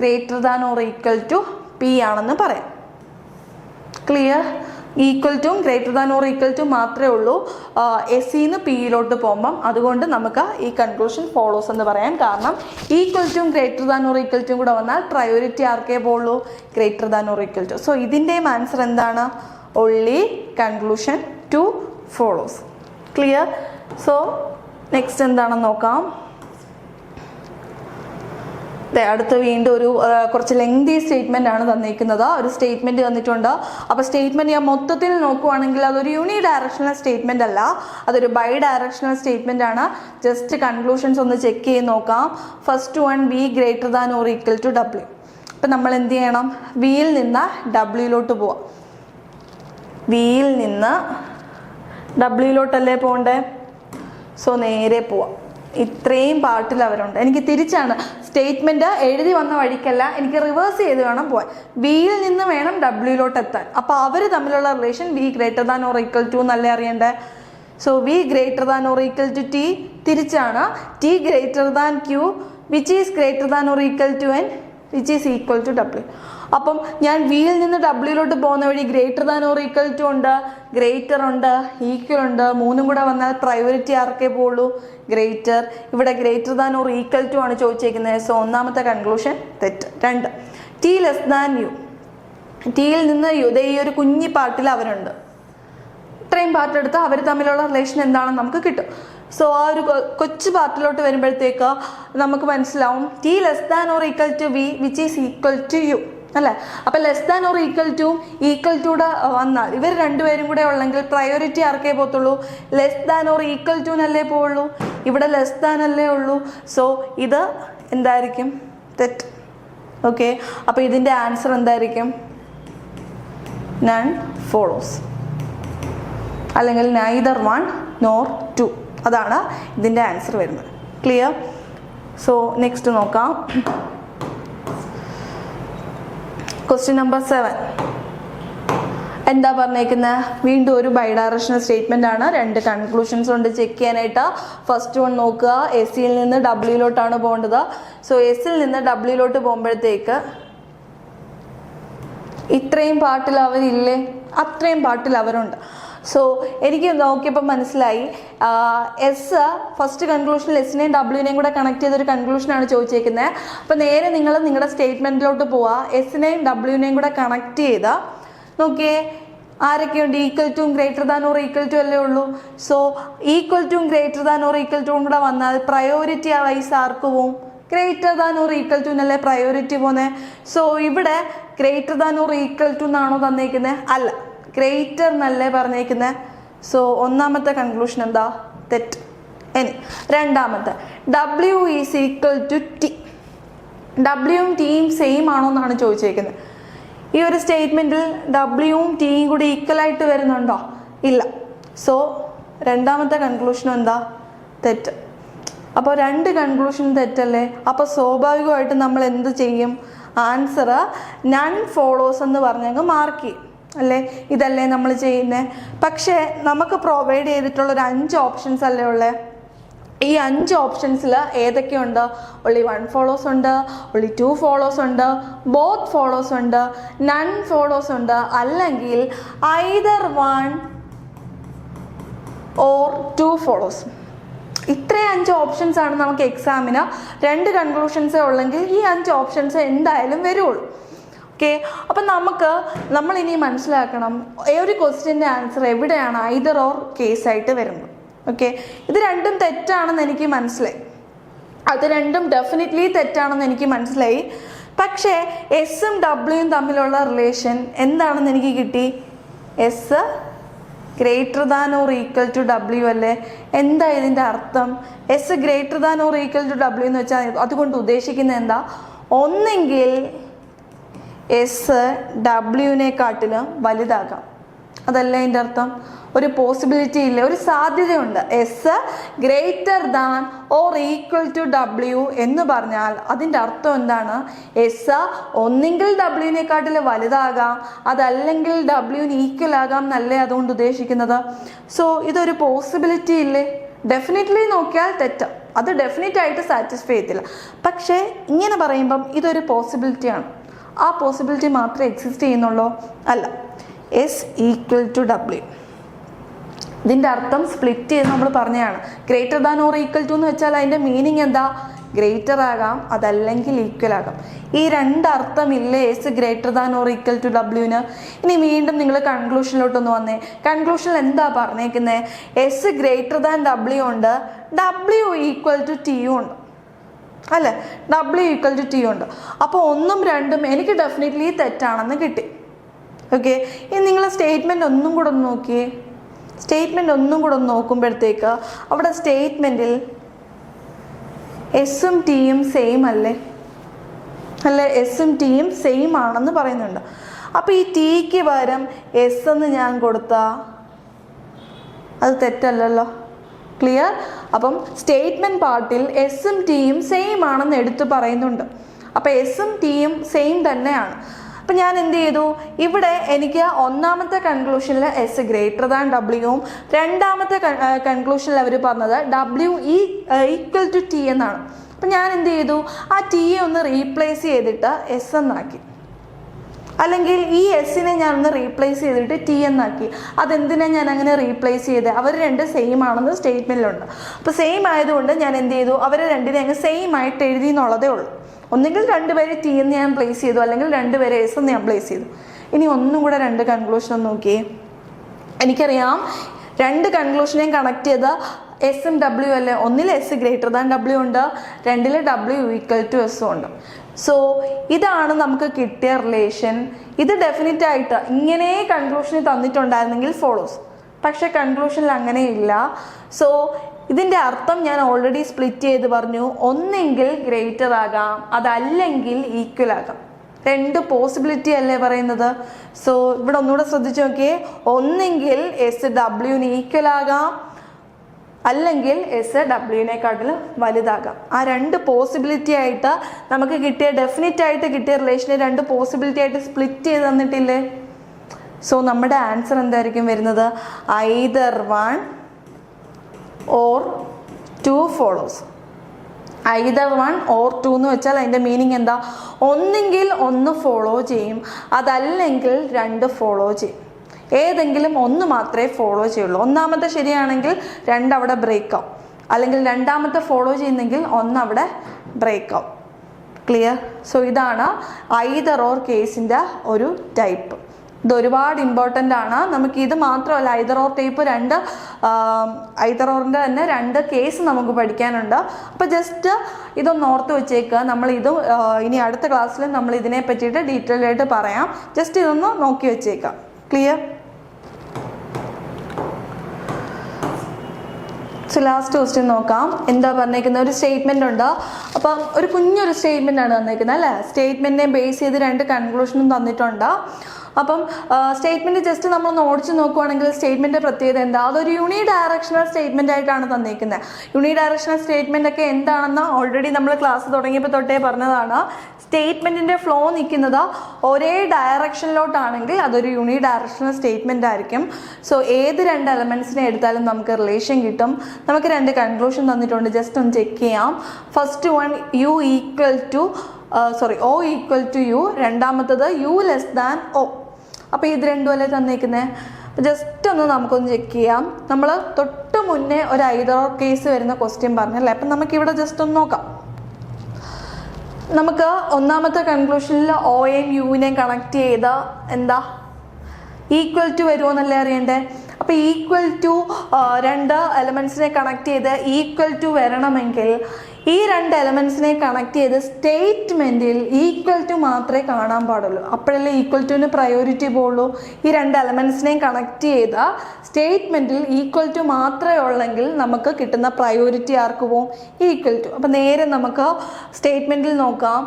greater than or equal to P ആണെന്ന് പറയാം. ക്ലിയർ? ഈക്വൽ ടും greater than or equal to മാത്രമേ ഉള്ളൂ എസ് സിന്ന് പിയിലോട്ട് പോകുമ്പം. അതുകൊണ്ട് നമുക്ക് ഈ കൺക്ലൂഷൻ ഫോളോസ് എന്ന് പറയാം. കാരണം ഈക്വൽ ടും ഗ്രേറ്റർ ദാൻ ഓർ ഈക്വൽ ടും കൂടെ വന്നാൽ പ്രയോറിറ്റി ആർക്കേ പോകുള്ളൂ? Greater than or equal to. So ഇതിൻ്റെയും ആൻസർ എന്താണ്? only conclusion to follows. Clear? So next എന്താണെന്ന് നോക്കാം. അടുത്ത വീണ്ടും ഒരു കുറച്ച് ലെങ്തി സ്റ്റേറ്റ്മെന്റ് ആണ് തന്നിരിക്കുന്നത്. ഒരു സ്റ്റേറ്റ്മെന്റ് തന്നിട്ടുണ്ട്. അപ്പോൾ സ്റ്റേറ്റ്മെന്റ് ഞാൻ മൊത്തത്തിൽ നോക്കുവാണെങ്കിൽ അതൊരു യൂണി ഡയറക്ഷണൽ സ്റ്റേറ്റ്മെന്റ് അല്ല, അതൊരു ബൈ ഡയറക്ഷണൽ സ്റ്റേറ്റ്മെന്റ് ആണ്. ജസ്റ്റ് കൺക്ലൂഷൻസ് ഒന്ന് ചെക്ക് ചെയ്ത് നോക്കാം. First one V greater than or equal to W. അപ്പം നമ്മൾ എന്ത് ചെയ്യണം? വിയിൽ നിന്ന് ഡബ്ല്യൂയിലോട്ട് പോവാം. വിയിൽ നിന്ന് ഡബ്ല്യൂയിലോട്ടല്ലേ പോകണ്ടേ? സോ നേരെ പോവാം. ഇത്രയും പാർട്ടിൽ അവരുണ്ട്. എനിക്ക് തിരിച്ചാണ് സ്റ്റേറ്റ്മെന്റ് എഴുതി വന്ന വഴിക്കല്ല, എനിക്ക് റിവേഴ്സ് ചെയ്ത് വേണം പോകാൻ. വിയിൽ നിന്ന് വേണം ഡബ്ല്യൂയിലോട്ട് എത്താൻ. അപ്പോൾ അവർ തമ്മിലുള്ള relation V greater than or equal to എന്നല്ലേ അറിയണ്ടേ? So V greater than or equal to T. തിരിച്ചാണ് T greater than Q which is greater than or equal to N which is equal to W. അപ്പം ഞാൻ വിയിൽ നിന്ന് ഡബ്ല്യൂയിലോട്ട് പോകുന്ന വഴി greater than or equal to ഉണ്ട്, ഗ്രേറ്റർ ഉണ്ട്, ഈക്വൽ ഉണ്ട്. മൂന്നും കൂടെ വന്നാൽ പ്രയോറിറ്റി ആർക്കേ പോകുള്ളൂ? ഗ്രേറ്റർ. ഇവിടെ greater than or equal to ആണ് ചോദിച്ചേക്കുന്നത്. സോ ഒന്നാമത്തെ കൺക്ലൂഷൻ തെറ്റ്. രണ്ട്, ടി ലെസ് ദാൻ യു. ടിയിൽ നിന്ന് ഈ ഒരു കുഞ്ഞി പാർട്ടിൽ അവരുണ്ട്. ഇത്രയും പാർട്ട് എടുത്ത് അവർ തമ്മിലുള്ള റിലേഷൻ എന്താണെന്ന് നമുക്ക് കിട്ടും. സോ ആ ഒരു കൊച്ചു പാർട്ടിലോട്ട് വരുമ്പോഴത്തേക്ക് നമുക്ക് മനസ്സിലാവും T less than or equal to V which is equal to U അല്ലേ? അപ്പം less than or equal to equal ടൂടെ വന്നാൽ ഇവർ രണ്ടുപേരും കൂടെ ഉള്ളെങ്കിൽ പ്രയോറിറ്റി ആർക്കേ പോകത്തുള്ളൂ? ലെസ് ദാൻ ഓർ ഈക്വൽ ടൂനല്ലേ പോവുള്ളൂ. ഇവിടെ ലെസ് ദാൻ അല്ലേ ഉള്ളൂ. സോ ഇത് എന്തായിരിക്കും? തെറ്റ്. ഓക്കെ, അപ്പോൾ ഇതിൻ്റെ ആൻസർ എന്തായിരിക്കും? None follows. അല്ലെങ്കിൽ നൈദർ 1 nor 2. അതാണ് ഇതിൻ്റെ ആൻസർ വരുന്നത്. ക്ലിയർ? സോ നെക്സ്റ്റ് നോക്കാം. ക്വസ്റ്റ്യൻ നമ്പർ 7 എന്താ പറഞ്ഞേക്കുന്നത്? വീണ്ടും ഒരു ബൈഡയറക്ഷണൽ സ്റ്റേറ്റ്മെന്റ് ആണ്. 2 കൺക്ലൂഷൻസ് ഉണ്ട് ചെക്ക് ചെയ്യാനായിട്ട്. ഫസ്റ്റ് വൺ നോക്കുക. എസ് സിയിൽ നിന്ന് ഡബ്ല്യൂയിലോട്ടാണ് പോകേണ്ടത്. സോ എസിൽ നിന്ന് ഡബ്ല്യൂയിലോട്ട് പോകുമ്പോഴത്തേക്ക് ഇത്രയും പാർട്ടിൽ അവരില്ലേ? അത്രയും പാർട്ടിൽ അവരുണ്ട്. സോ എനിക്ക് നോക്കിയപ്പോൾ മനസ്സിലായി എസ് ഫസ്റ്റ് കൺക്ലൂഷനിൽ എസിനെയും ഡബ്ല്യൂനെയും കൂടെ കണക്ട് ചെയ്തൊരു കൺക്ലൂഷനാണ് ചോദിച്ചേക്കുന്നത്. അപ്പോൾ നേരെ നിങ്ങൾ നിങ്ങളുടെ സ്റ്റേറ്റ്മെൻറ്റിലോട്ട് പോവുക. എസിനെയും ഡബ്ല്യൂനെയും കൂടെ കണക്ട് ചെയ്ത് നോക്കിയേ ആരൊക്കെയുണ്ട്? Equal to greater than or equal to അല്ലേ ഉള്ളൂ. So equal to greater than or equal to കൂടെ വന്നാൽ പ്രയോറിറ്റി വൈസ് ആർക്ക് പോവും? Greater than or equal to എന്നല്ലേ പ്രയോറിറ്റി പോകുന്നത്. സോ ഇവിടെ greater than or equal to എന്നാണോ തന്നേക്കുന്നത്? അല്ല, ഗ്രേറ്റർ എന്നല്ലേ പറഞ്ഞേക്കുന്നത്. സോ ഒന്നാമത്തെ കൺക്ലൂഷൻ എന്താ? തെറ്റ്. ഇനി രണ്ടാമത്തെ W is equal to T. ഡബ്ല്യുവും ടിയും സെയിം ആണോ എന്നാണ് ചോദിച്ചേക്കുന്നത്. ഈ ഒരു സ്റ്റേറ്റ്മെൻറ്റിൽ ഡബ്ല്യുവും ടിയും കൂടി ഈക്വൽ ആയിട്ട് വരുന്നുണ്ടോ? ഇല്ല. സോ രണ്ടാമത്തെ കൺക്ലൂഷനും എന്താ? തെറ്റ്. അപ്പോൾ 2 കൺക്ലൂഷൻ തെറ്റല്ലേ? അപ്പോൾ സ്വാഭാവികമായിട്ട് നമ്മൾ എന്ത് ചെയ്യും? ആൻസർ നൺ ഫോളോസ് എന്ന് പറഞ്ഞങ്ങ് മാർക്ക് ചെയ്യും അല്ലേ? ഇതല്ലേ നമ്മൾ ചെയ്യുന്നത്. പക്ഷേ നമുക്ക് പ്രൊവൈഡ് ചെയ്തിട്ടുള്ളൊരു 5 ഓപ്ഷൻസ് അല്ലേ ഉള്ളത്. ഈ 5 ഓപ്ഷൻസിൽ ഏതൊക്കെയുണ്ട്? ഒള്ളി 1 ഫോളോസ് ഉണ്ട്, ഒള്ളി 2 ഫോളോസ് ഉണ്ട്, ബോത്ത് ഫോളോസ് ഉണ്ട്, നൺ ഫോളോസ് ഉണ്ട്, അല്ലെങ്കിൽ ഐദർ 1 ഓർ 2 ഫോളോസ്. ഇത്രയും 5 ഓപ്ഷൻസ് ആണ് നമുക്ക് എക്സാമിന്. 2 കൺക്ലൂഷൻസേ ഉള്ളെങ്കിൽ ഈ 5 ഓപ്ഷൻസ് എന്തായാലും വരുള്ളൂ. ഓക്കെ, അപ്പം നമ്മൾ ഇനി മനസ്സിലാക്കണം ഒരു ക്വസ്റ്റ്യൻ്റെ ആൻസർ എവിടെയാണ് ഐദർ ഓർ കേസായിട്ട് വരുന്നത്. ഓക്കെ, ഇത് രണ്ടും തെറ്റാണെന്ന് എനിക്ക് മനസ്സിലായി. അത് രണ്ടും ഡെഫിനറ്റ്ലി തെറ്റാണെന്ന് എനിക്ക് മനസ്സിലായി. പക്ഷേ എസും ഡബ്ല്യുവും തമ്മിലുള്ള റിലേഷൻ എന്താണെന്ന് എനിക്ക് കിട്ടി. S greater than or equal to W അല്ലേ? എന്താ ഇതിൻ്റെ അർത്ഥം? S greater than or equal to W എന്ന് വെച്ചാൽ അതുകൊണ്ട് ഉദ്ദേശിക്കുന്നത് എന്താ? ഒന്നെങ്കിൽ എസ് ഡബ്ല്യുവിനെക്കാട്ടിലും വലുതാകാം. അതല്ല അതിൻ്റെ അർത്ഥം. ഒരു പോസിബിലിറ്റി ഇല്ല, ഒരു സാധ്യതയുണ്ട്. S greater than or equal to W എന്ന് പറഞ്ഞാൽ അതിൻ്റെ അർത്ഥം എന്താണ്? എസ് ഒന്നെങ്കിൽ ഡബ്ല്യുവിനെക്കാട്ടിൽ വലുതാകാം, അതല്ലെങ്കിൽ ഡബ്ല്യുവിന് ഈക്വൽ ആകാം എന്നല്ലേ അതുകൊണ്ട് ഉദ്ദേശിക്കുന്നത്. സോ ഇതൊരു പോസിബിലിറ്റി ഇല്ലേ? ഡെഫിനറ്റ്ലി നോക്കിയാൽ തെറ്റാം, അത് ഡെഫിനറ്റ് ആയിട്ട് സാറ്റിസ്ഫൈ ചെയ്യത്തില്ല. പക്ഷേ ഇങ്ങനെ പറയുമ്പം ഇതൊരു പോസിബിലിറ്റിയാണ്. ആ പോസിബിലിറ്റി മാത്രമേ എക്സിസ്റ്റ് ചെയ്യുന്നുള്ളൂ? അല്ല. എസ് ഈക്വൽ ടു ഡബ്ല്യു ഇതിൻ്റെ അർത്ഥം സ്പ്ലിറ്റ് ചെയ്ത് നമ്മൾ പറഞ്ഞതാണ്. Greater than or equal to എന്ന് വെച്ചാൽ അതിൻ്റെ മീനിങ് എന്താ? ഗ്രേറ്റർ ആകാം, അതല്ലെങ്കിൽ ഈക്വൽ ആകാം. ഈ 2 അർത്ഥമില്ലേ S greater than or equal to ഡബ്ല്യുവിന്? ഇനി വീണ്ടും നിങ്ങൾ കൺക്ലൂഷനിലോട്ടൊന്ന് വന്നേ. കൺക്ലൂഷനിൽ എന്താ പറഞ്ഞേക്കുന്നത്? എസ് ഗ്രേറ്റർ ദാൻ ഡബ്ല്യു ഉണ്ട്, ഡബ്ല്യു ഈക്വൽ ടു ടിയും ഉണ്ട് അല്ലേ? ഡബ്ല്യു ഈക്വൽ ടു ടി ഉണ്ട്. അപ്പോൾ 1ഉം 2ഉം എനിക്ക് ഡെഫിനറ്റ്ലി തെറ്റാണെന്ന് കിട്ടി. ഓക്കെ, ഇനി നിങ്ങൾ സ്റ്റേറ്റ്മെൻറ്റ് ഒന്നും കൂടെ ഒന്ന് നോക്കിയേ. സ്റ്റേറ്റ്മെൻറ്റ് ഒന്നും കൂടെ ഒന്ന് നോക്കുമ്പോഴത്തേക്ക് അവിടെ സ്റ്റേറ്റ്മെൻറ്റിൽ എസും ടിയും സെയിം അല്ലേ? എസും ടിയും സെയിം ആണെന്ന് പറയുന്നുണ്ട്. അപ്പോൾ ഈ ടിക്ക് പകരം എസ് എന്ന് ഞാൻ കൊടുത്താൽ അത് തെറ്റല്ലല്ലോ. ക്ലിയർ? അപ്പം സ്റ്റേറ്റ്മെൻറ്റ് പാർട്ടിൽ എസും ടിയും സെയിം ആണെന്ന് എടുത്തു പറയുന്നുണ്ട്. അപ്പോൾ എസും ടിയും സെയിം തന്നെയാണ്. അപ്പം ഞാൻ എന്ത് ചെയ്തു? ഇവിടെ എനിക്ക് ഒന്നാമത്തെ കൺക്ലൂഷനിൽ എസ് ഗ്രേറ്റർ ദാൻ ഡബ്ല്യുവും രണ്ടാമത്തെ കൺക്ലൂഷനിൽ അവർ പറഞ്ഞത് ഡബ്ല്യു ഈക്വൽ ടു ടി എന്നാണ്. അപ്പം ഞാൻ എന്ത് ചെയ്തു? ആ ടിയെ ഒന്ന് റീപ്ലേസ് ചെയ്തിട്ട് എസ് എന്നാക്കി, അല്ലെങ്കിൽ ഈ എസിനെ ഞാനൊന്ന് റീപ്ലേസ് ചെയ്തിട്ട് ടി എന്നാക്കി. അതെന്തിനാണ് ഞാൻ അങ്ങനെ റീപ്ലേസ് ചെയ്തത്? അവർ 2 സെയിം ആണെന്ന് സ്റ്റേറ്റ്മെൻറ്റിലുണ്ട്. അപ്പോൾ സെയിം ആയതുകൊണ്ട് ഞാൻ എന്ത് ചെയ്തു? അവർ 2നെ അങ്ങ് സെയിം ആയിട്ട് എഴുതി എന്നുള്ളതേ ഉള്ളൂ. ഒന്നുകിൽ 2 പേരെ ടി എന്ന് ഞാൻ പ്ലേസ് ചെയ്തു, അല്ലെങ്കിൽ 2 പേരെ എസ് എന്ന് ഞാൻ പ്ലേസ് ചെയ്തു. ഇനി ഒന്നും കൂടെ 2 കൺക്ലൂഷൻ നോക്കിയേ. എനിക്കറിയാം 2 കൺക്ലൂഷനെയും കണക്ട് ചെയ്ത എസും ഡബ്ല്യു അല്ലേ? ഒന്നിൽ എസ് ഗ്രേറ്റർ ദാൻ ഡബ്ല്യു ഉണ്ട്, 2ൽ ഡബ്ല്യു ഈക്വൽ ടു എസും ഉണ്ട്. സോ ഇതാണ് നമുക്ക് കിട്ടിയ റിലേഷൻ. ഇത് ഡെഫിനറ്റ് ആയിട്ട് ഇങ്ങനെ കൺക്ലൂഷനിൽ തന്നിട്ടുണ്ടായിരുന്നെങ്കിൽ ഫോളോസ്, പക്ഷെ കൺക്ലൂഷനിൽ അങ്ങനെയില്ല. സോ ഇതിൻ്റെ അർത്ഥം ഞാൻ ഓൾറെഡി സ്പ്ലിറ്റ് ചെയ്ത് പറഞ്ഞു. ഒന്നെങ്കിൽ ഗ്രേറ്റർ ആകാം, അതല്ലെങ്കിൽ ഈക്വൽ ആകാം. 2 പോസിബിലിറ്റി അല്ലേ പറയുന്നത്. സോ ഇവിടെ ഒന്നുകൂടെ ശ്രദ്ധിച്ച് നോക്കിയേ, ഒന്നെങ്കിൽ എസ് ഡബ്ല്യുവിന് ഈക്വൽ ആകാം, അല്ലെങ്കിൽ എസ് ഡബ്ല്യുവിനെക്കാട്ടിലും വലുതാകാം. ആ 2 പോസിബിലിറ്റി ആയിട്ട് നമുക്ക് കിട്ടിയ ഡെഫിനിറ്റ് ആയിട്ട് കിട്ടിയ റിലേഷനെ 2 പോസിബിലിറ്റി ആയിട്ട് സ്പ്ലിറ്റ് ചെയ്ത് തന്നിട്ടില്ലേ. സോ നമ്മുടെ ആൻസർ എന്തായിരിക്കും വരുന്നത്? Either 1 or 2 follows. Either 1 or 2 എന്ന് വെച്ചാൽ അതിൻ്റെ മീനിങ് എന്താ? ഒന്നെങ്കിൽ 1 ഫോളോ ചെയ്യും, അതല്ലെങ്കിൽ 2 ഫോളോ ചെയ്യും. ഏതെങ്കിലും 1 മാത്രമേ ഫോളോ ചെയ്യുള്ളൂ. ഒന്നാമത്തെ ശരിയാണെങ്കിൽ 2 അവിടെ ബ്രേക്ക് ആവും, അല്ലെങ്കിൽ രണ്ടാമത്തെ ഫോളോ ചെയ്യുന്നെങ്കിൽ 1 അവിടെ ബ്രേക്ക് ആവും. ക്ലിയർ? സോ ഇതാണ് ഐദർ ഓർ കേസിൻ്റെ ഒരു ടൈപ്പ്. ഇത് ഒരുപാട് ഇമ്പോർട്ടൻ്റ് ആണ്. നമുക്ക് ഇത് മാത്രമല്ല, ഐദർ ഓർ ടൈപ്പ് 2 ഐദർ ഓറിൻ്റെ തന്നെ 2 കേസ് നമുക്ക് പഠിക്കാനുണ്ട്. അപ്പോൾ ജസ്റ്റ് ഇതൊന്ന് ഓർത്ത് വെച്ചേക്കുക. നമ്മൾ ഇത് ഇനി അടുത്ത ക്ലാസ്സിൽ നമ്മൾ ഇതിനെ പറ്റിയിട്ട് ഡീറ്റെയിൽ ആയിട്ട് പറയാം. ജസ്റ്റ് ഇതൊന്ന് നോക്കി വെച്ചേക്കാം. ക്ലിയർ? സോ ലാസ്റ്റ് ക്വസ്റ്റ്യൻ നോക്കാം. എന്താ പറഞ്ഞേക്കുന്നത്? ഒരു സ്റ്റേറ്റ്മെൻ്റ് ഉണ്ട്. അപ്പം ഒരു കുഞ്ഞൊരു സ്റ്റേറ്റ്മെൻ്റ് ആണ് തന്നേക്കുന്നത് അല്ലേ. സ്റ്റേറ്റ്മെൻറ്റിനെ ബേസ് ചെയ്ത് 2 കൺക്ലൂഷനും തന്നിട്ടുണ്ട്. അപ്പം സ്റ്റേറ്റ്മെൻറ്റ് ജസ്റ്റ് നമ്മളൊന്ന് ഓടിച്ച് നോക്കുവാണെങ്കിൽ സ്റ്റേറ്റ്മെൻറ്റ് പ്രത്യേകത എന്താ? അതൊരു യൂണി ഡയറക്ഷണൽ സ്റ്റേറ്റ്മെൻ്റ് ആയിട്ടാണ് തന്നിരിക്കുന്നത്. യൂണി ഡയറക്ഷണൽ സ്റ്റേറ്റ്മെൻ്റ് ഒക്കെ എന്താണെന്ന് ഓൾറെഡി നമ്മൾ ക്ലാസ് തുടങ്ങിയപ്പോൾ തൊട്ടേ പറഞ്ഞതാണ്. സ്റ്റേറ്റ്മെൻറ്റിൻ്റെ ഫ്ലോ നിൽക്കുന്നത് ഒരേ ഡയറക്ഷനിലോട്ടാണെങ്കിൽ അതൊരു യൂണി ഡയറക്ഷണൽ സ്റ്റേറ്റ്മെൻ്റ് ആയിരിക്കും. സോ ഏത് 2 എലമെൻറ്റ്സിനെ എടുത്താലും നമുക്ക് റിലേഷൻ കിട്ടും. നമുക്ക് 2 കൺക്ലൂഷൻ തന്നിട്ടുണ്ട്, ജസ്റ്റ് ഒന്ന് ചെക്ക് ചെയ്യാം. First one U equal to O equal to U, രണ്ടാമത്തത് യു ലെസ് ദാൻ O. അപ്പോൾ ഇത് 2 അല്ലേ തന്നേക്കുന്നത്. ജസ്റ്റ് ഒന്ന് നമുക്കൊന്ന് ചെക്ക് ചെയ്യാം. നമ്മൾ തൊട്ട് മുന്നേ ഒരു ഐദർ ഓർ കേസ് വരുന്ന ക്വസ്റ്റ്യൻ പറഞ്ഞല്ലേ. അപ്പം നമുക്കിവിടെ ജസ്റ്റ് ഒന്ന് നോക്കാം. നമുക്ക് ഒന്നാമത്തെ കൺക്ലൂഷനിൽ ഓയെയും യുവിനെയും കണക്ട് ചെയ്ത് എന്താ ഈക്വൽ ടു വരുമോയെന്നല്ലേ അറിയണ്ടേ. അപ്പോൾ ഈക്വൽ ടു 2 എലമെൻറ്റ്സിനെ കണക്ട് ചെയ്ത് ഈക്വൽ ടു വരണമെങ്കിൽ ഈ 2 എലമെൻറ്റ്സിനെ കണക്ട് ചെയ്ത് സ്റ്റേറ്റ്മെൻറ്റിൽ ഈക്വൽ ടു മാത്രമേ കാണാൻ പാടുള്ളൂ. അപ്പോഴല്ലേ ഈക്വൽ ടുവിന് പ്രയോറിറ്റി പോകുള്ളൂ. ഈ 2 എലമെൻറ്റ്സിനെയും കണക്ട് ചെയ്ത സ്റ്റേറ്റ്മെൻറ്റിൽ ഈക്വൽ ടു മാത്രമേ ഉള്ളെങ്കിൽ നമുക്ക് കിട്ടുന്ന പ്രയോറിറ്റി ആർക്ക് പോവും? Equal to. അപ്പോൾ നേരെ നമുക്ക് സ്റ്റേറ്റ്മെൻറ്റിൽ നോക്കാം.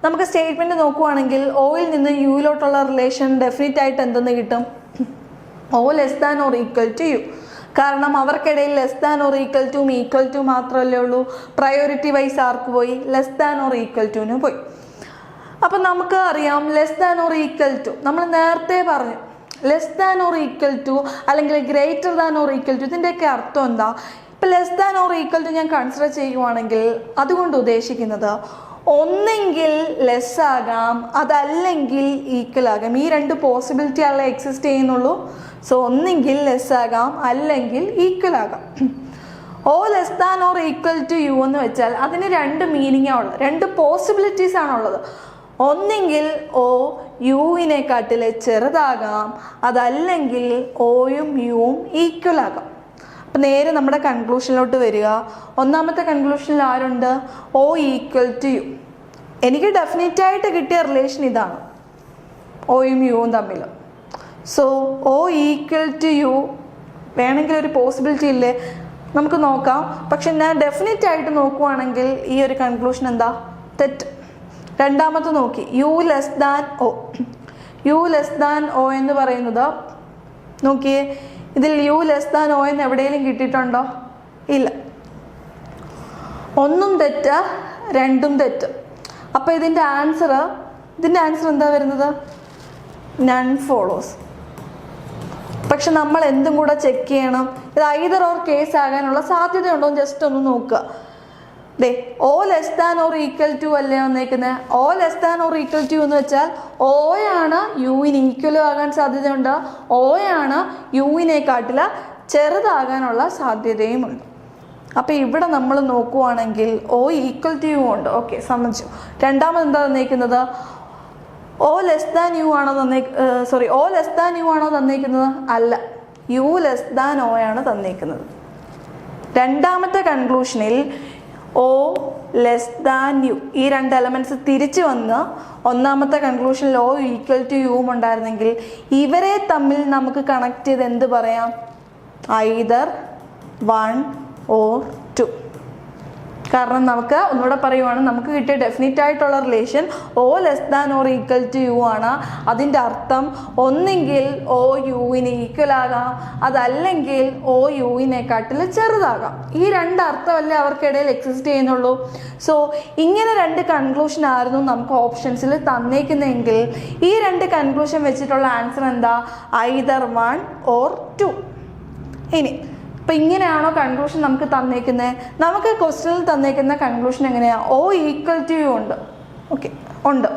നമുക്ക് സ്റ്റേറ്റ്മെൻറ്റ് നോക്കുവാണെങ്കിൽ ഓയിൽ നിന്ന് യുയിലോട്ടുള്ള റിലേഷൻ ഡെഫിനറ്റ് ആയിട്ട് എന്തെന്ന് കിട്ടും? O less than or equal to U. കാരണം അവർക്കിടയിൽ ലെസ് ദാൻ ഓർ ഈക്വൽ ടുവും ഈക്വൽ ടു മാത്രമല്ലേ ഉള്ളൂ. പ്രയോറിറ്റി വൈസ് ആർക്ക് പോയി? ലെസ് ദാൻ ഓർ ഈക്വൽ ടുവിന് പോയി. അപ്പം നമുക്ക് അറിയാം less than or equal to, നമ്മൾ നേരത്തെ പറഞ്ഞു less than or equal to അല്ലെങ്കിൽ greater than or equal to, ഇതിൻ്റെയൊക്കെ അർത്ഥം എന്താ? ഇപ്പം less than or equal to ഞാൻ കൺസിഡർ ചെയ്യുവാണെങ്കിൽ അതുകൊണ്ട് ഉദ്ദേശിക്കുന്നത് ഒന്നെങ്കിൽ ലെസ് ആകാം, അതല്ലെങ്കിൽ ഈക്വൽ ആകാം. ഈ 2 പോസിബിലിറ്റി അല്ല എക്സിസ്റ്റ് ചെയ്യുന്നുള്ളൂ. സോ ഒന്നെങ്കിൽ ലെസ് ആകാം, അല്ലെങ്കിൽ ഈക്വൽ ആകാം. O less than or equal to U എന്ന് വെച്ചാൽ അതിന് 2 മീനിങ്ങാണ് ഉള്ളത്, 2 പോസിബിലിറ്റീസ് ആണുള്ളത്. ഒന്നെങ്കിൽ O യുവിനെക്കാട്ടിൽ ചെറുതാകാം, അതല്ലെങ്കിൽ ഓയും യുവും ഈക്വൽ ആകാം. അപ്പം നേരെ നമ്മുടെ കൺക്ലൂഷനിലോട്ട് വരിക. ഒന്നാമത്തെ കൺക്ലൂഷനിൽ ആരുണ്ട്? O equal to U. എനിക്ക് ഡെഫിനറ്റായിട്ട് കിട്ടിയ റിലേഷൻ ഇതാണ്, ഓയും യുവും തമ്മിൽ. So O equal to U വേണമെങ്കിൽ ഒരു പോസിബിലിറ്റി ഇല്ലേ, നമുക്ക് നോക്കാം. പക്ഷെ ഞാൻ ഡെഫിനറ്റ് ആയിട്ട് നോക്കുവാണെങ്കിൽ ഈ ഒരു കൺക്ലൂഷൻ എന്താ? തെറ്റ്. രണ്ടാമത്തെ നോക്കി U less than O. U less than O എന്ന് പറയുന്നത് നോക്കിയേ, ഇതിൽ യു ലെസ് ദാൻ O എന്ന് എവിടെയെങ്കിലും കിട്ടിയിട്ടുണ്ടോ? ഇല്ല. ഒന്നും തെറ്റ്, 2ഉം തെറ്റ്. അപ്പോൾ ഇതിൻ്റെ ആൻസർ എന്താ വരുന്നത്? None follows. പക്ഷെ നമ്മൾ എന്തും കൂടെ ചെക്ക് ചെയ്യണം, ഇത് ഐദർ ഓർ കേസ് ആകാനുള്ള സാധ്യതയുണ്ടോ എന്ന് ജസ്റ്റ് ഒന്ന് നോക്കുക. ദേ O less than or equal to അല്ലേ വന്നേക്കുന്നത്. O less than or equal to എന്ന് വെച്ചാൽ ഓയാണ് യുവിന് ഈക്വലും ആകാൻ സാധ്യതയുണ്ട്, ഓയാണ് യുവിനെക്കാട്ടിൽ ചെറുതാകാനുള്ള സാധ്യതയുമുണ്ട്. അപ്പോൾ ഇവിടെ നമ്മൾ നോക്കുവാണെങ്കിൽ O ഈക്വൽ ടു യു ഉണ്ട്. ഓക്കെ, സമ്മതിച്ചു. രണ്ടാമത് എന്താ തന്നേക്കുന്നത്? O ലെസ് ദാൻ യു ആണോ O ലെസ് ദാൻ യു ആണോ തന്നേക്കുന്നത്? അല്ല, യു ലെസ് ദാൻ O ആണ് തന്നേക്കുന്നത്. രണ്ടാമത്തെ കൺക്ലൂഷനിൽ O ലെസ് ദാൻ യു, ഈ 2 എലമെൻറ്റ്സ് തിരിച്ചു വന്ന് ഒന്നാമത്തെ കൺക്ലൂഷനിൽ O ഈക്വൽ ടു യുവും ഉണ്ടായിരുന്നെങ്കിൽ ഇവരെ തമ്മിൽ നമുക്ക് കണക്ട് ചെയ്ത് എന്ത് പറയാം? Either 1 or 2. കാരണം നമുക്ക് ഒന്നുകൂടെ പറയുവാണ്, നമുക്ക് കിട്ടിയ ഡെഫിനിറ്റ് ആയിട്ടുള്ള റിലേഷൻ O ≤ U ആണ്. അതിൻ്റെ അർത്ഥം ഒന്നെങ്കിൽ O Uന് ഈക്വൽ ആകാം, അതല്ലെങ്കിൽ O Uവിനെക്കാട്ടിൽ ചെറുതാകാം. ഈ രണ്ട് അർത്ഥമല്ലേ അവർക്കിടയിൽ എക്സിസ്റ്റ് ചെയ്യുന്നുള്ളൂ. സോ ഇങ്ങനെ രണ്ട് കൺക്ലൂഷൻ ആയിരുന്നു നമുക്ക് ഓപ്ഷൻസിൽ തന്നേക്കുന്നതെങ്കിൽ ഈ രണ്ട് കൺക്ലൂഷൻ വെച്ചിട്ടുള്ള ആൻസർ എന്താ? either 1 or 2. ഇനി ഇപ്പം ഇങ്ങനെയാണോ കൺക്ലൂഷൻ നമുക്ക് തന്നേക്കുന്നത്? നമുക്ക് ക്വസ്റ്റ്യനിൽ തന്നേക്കുന്ന കൺക്ലൂഷൻ എങ്ങനെയാണ്? O = U ഉണ്ട്, ഓക്കെ ഉണ്ട്.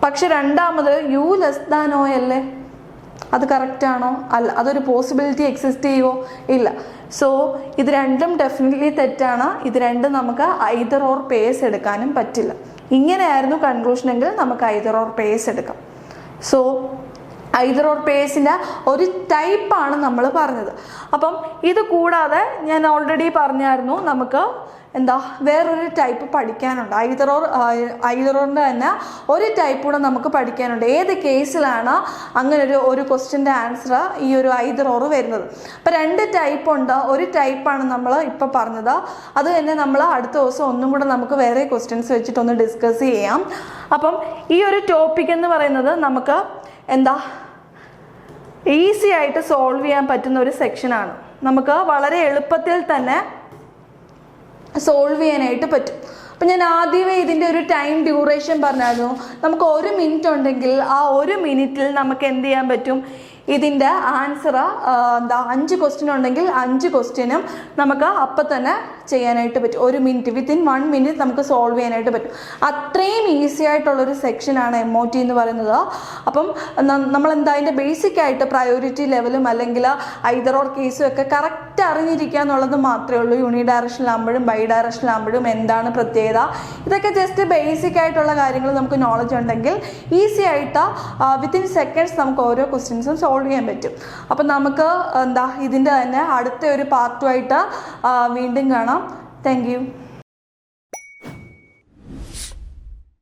പക്ഷെ രണ്ടാമത് U O അല്ലേ? അത് കറക്റ്റ് ആണോ? അല്ല. അതൊരു പോസിബിലിറ്റി എക്സിസ്റ്റ് ചെയ്യുമോ? ഇല്ല. സോ ഇത് രണ്ടും ഡെഫിനറ്റ്ലി തെറ്റാണ്. ഇത് രണ്ടും നമുക്ക് either or pairs എടുക്കാനും പറ്റില്ല. ഇങ്ങനെയായിരുന്നു കൺക്ലൂഷൻ എങ്കിൽ നമുക്ക് either or pairs എടുക്കാം. സോ either or പേഴ്സിൻ്റെ ഒരു ടൈപ്പാണ് നമ്മൾ പറഞ്ഞത്. അപ്പം ഇത് കൂടാതെ ഞാൻ ഓൾറെഡി പറഞ്ഞായിരുന്നു നമുക്ക് എന്താ വേറൊരു ടൈപ്പ് പഠിക്കാനുണ്ട്. either orൻ്റെ തന്നെ ഒരു ടൈപ്പ് കൂടെ നമുക്ക് പഠിക്കാനുണ്ട്. ഏത് കേസിലാണ് അങ്ങനെ ഒരു ക്വസ്റ്റ്യൻ്റെ ആൻസർ ഈ ഒരു either or വരുന്നത്? അപ്പം രണ്ട് ടൈപ്പ് ഉണ്ട്. ഒരു ടൈപ്പാണ് നമ്മൾ ഇപ്പോൾ പറഞ്ഞത്. അത് തന്നെ നമ്മൾ അടുത്ത ദിവസം ഒന്നും കൂടെ നമുക്ക് വേറെ ക്വസ്റ്റ്യൻസ് വെച്ചിട്ടൊന്ന് ഡിസ്കസ് ചെയ്യാം. അപ്പം ഈ ഒരു ടോപ്പിക് എന്ന് പറയുന്നത് നമുക്ക് എന്താ ഈസി ആയിട്ട് സോൾവ് ചെയ്യാൻ പറ്റുന്ന ഒരു സെക്ഷനാണ്. നമുക്ക് വളരെ എളുപ്പത്തിൽ തന്നെ സോൾവ് ചെയ്യാനായിട്ട് പറ്റും. അപ്പം ഞാൻ ആദ്യമേ ഇതിൻ്റെ ഒരു ടൈം ഡ്യൂറേഷൻ പറഞ്ഞായിരുന്നു. നമുക്ക് 1 മിനിറ്റ് ഉണ്ടെങ്കിൽ ആ 1 മിനിറ്റിൽ നമുക്ക് എന്ത് ചെയ്യാൻ പറ്റും? ഇതിൻ്റെ ആൻസർ 5 ക്വസ്റ്റ്യൻ ഉണ്ടെങ്കിൽ 5 ക്വസ്റ്റ്യനും നമുക്ക് അപ്പം തന്നെ ചെയ്യാനായിട്ട് പറ്റും. 1 മിനിറ്റ്, വിത്തിൻ 1 മിനിറ്റ് നമുക്ക് സോൾവ് ചെയ്യാനായിട്ട് പറ്റും. അത്രയും ഈസി ആയിട്ടുള്ളൊരു സെക്ഷനാണ് MOT എന്ന് പറയുന്നത്. അപ്പം നമ്മൾ എന്താ അതിൻ്റെ ബേസിക് ആയിട്ട് പ്രയോറിറ്റി ലെവലും അല്ലെങ്കിൽ either or കേസും ഒക്കെ കറക്റ്റ് അറിഞ്ഞിരിക്കുക എന്നുള്ളത് മാത്രമേ ഉള്ളൂ. യൂണി ഡയറക്ഷനിലാകുമ്പോഴും ബൈ ഡയറക്ഷനിലാകുമ്പോഴും എന്താണ് പ്രത്യേകത, ഇതൊക്കെ ജസ്റ്റ് ബേസിക് ആയിട്ടുള്ള കാര്യങ്ങൾ നമുക്ക് നോളജ് ഉണ്ടെങ്കിൽ ഈസി ആയിട്ട് വിത്തിൻ സെക്കൻഡ്സ് നമുക്ക് ഓരോ ക്വസ്റ്റ്യൻസും സോൾവ് ചെയ്യാൻ പറ്റും. അപ്പം നമുക്ക് ഇതിൻ്റെ തന്നെ അടുത്ത ഒരു പാർട്ടുമായിട്ട് വീണ്ടും കാണാം. Thank you.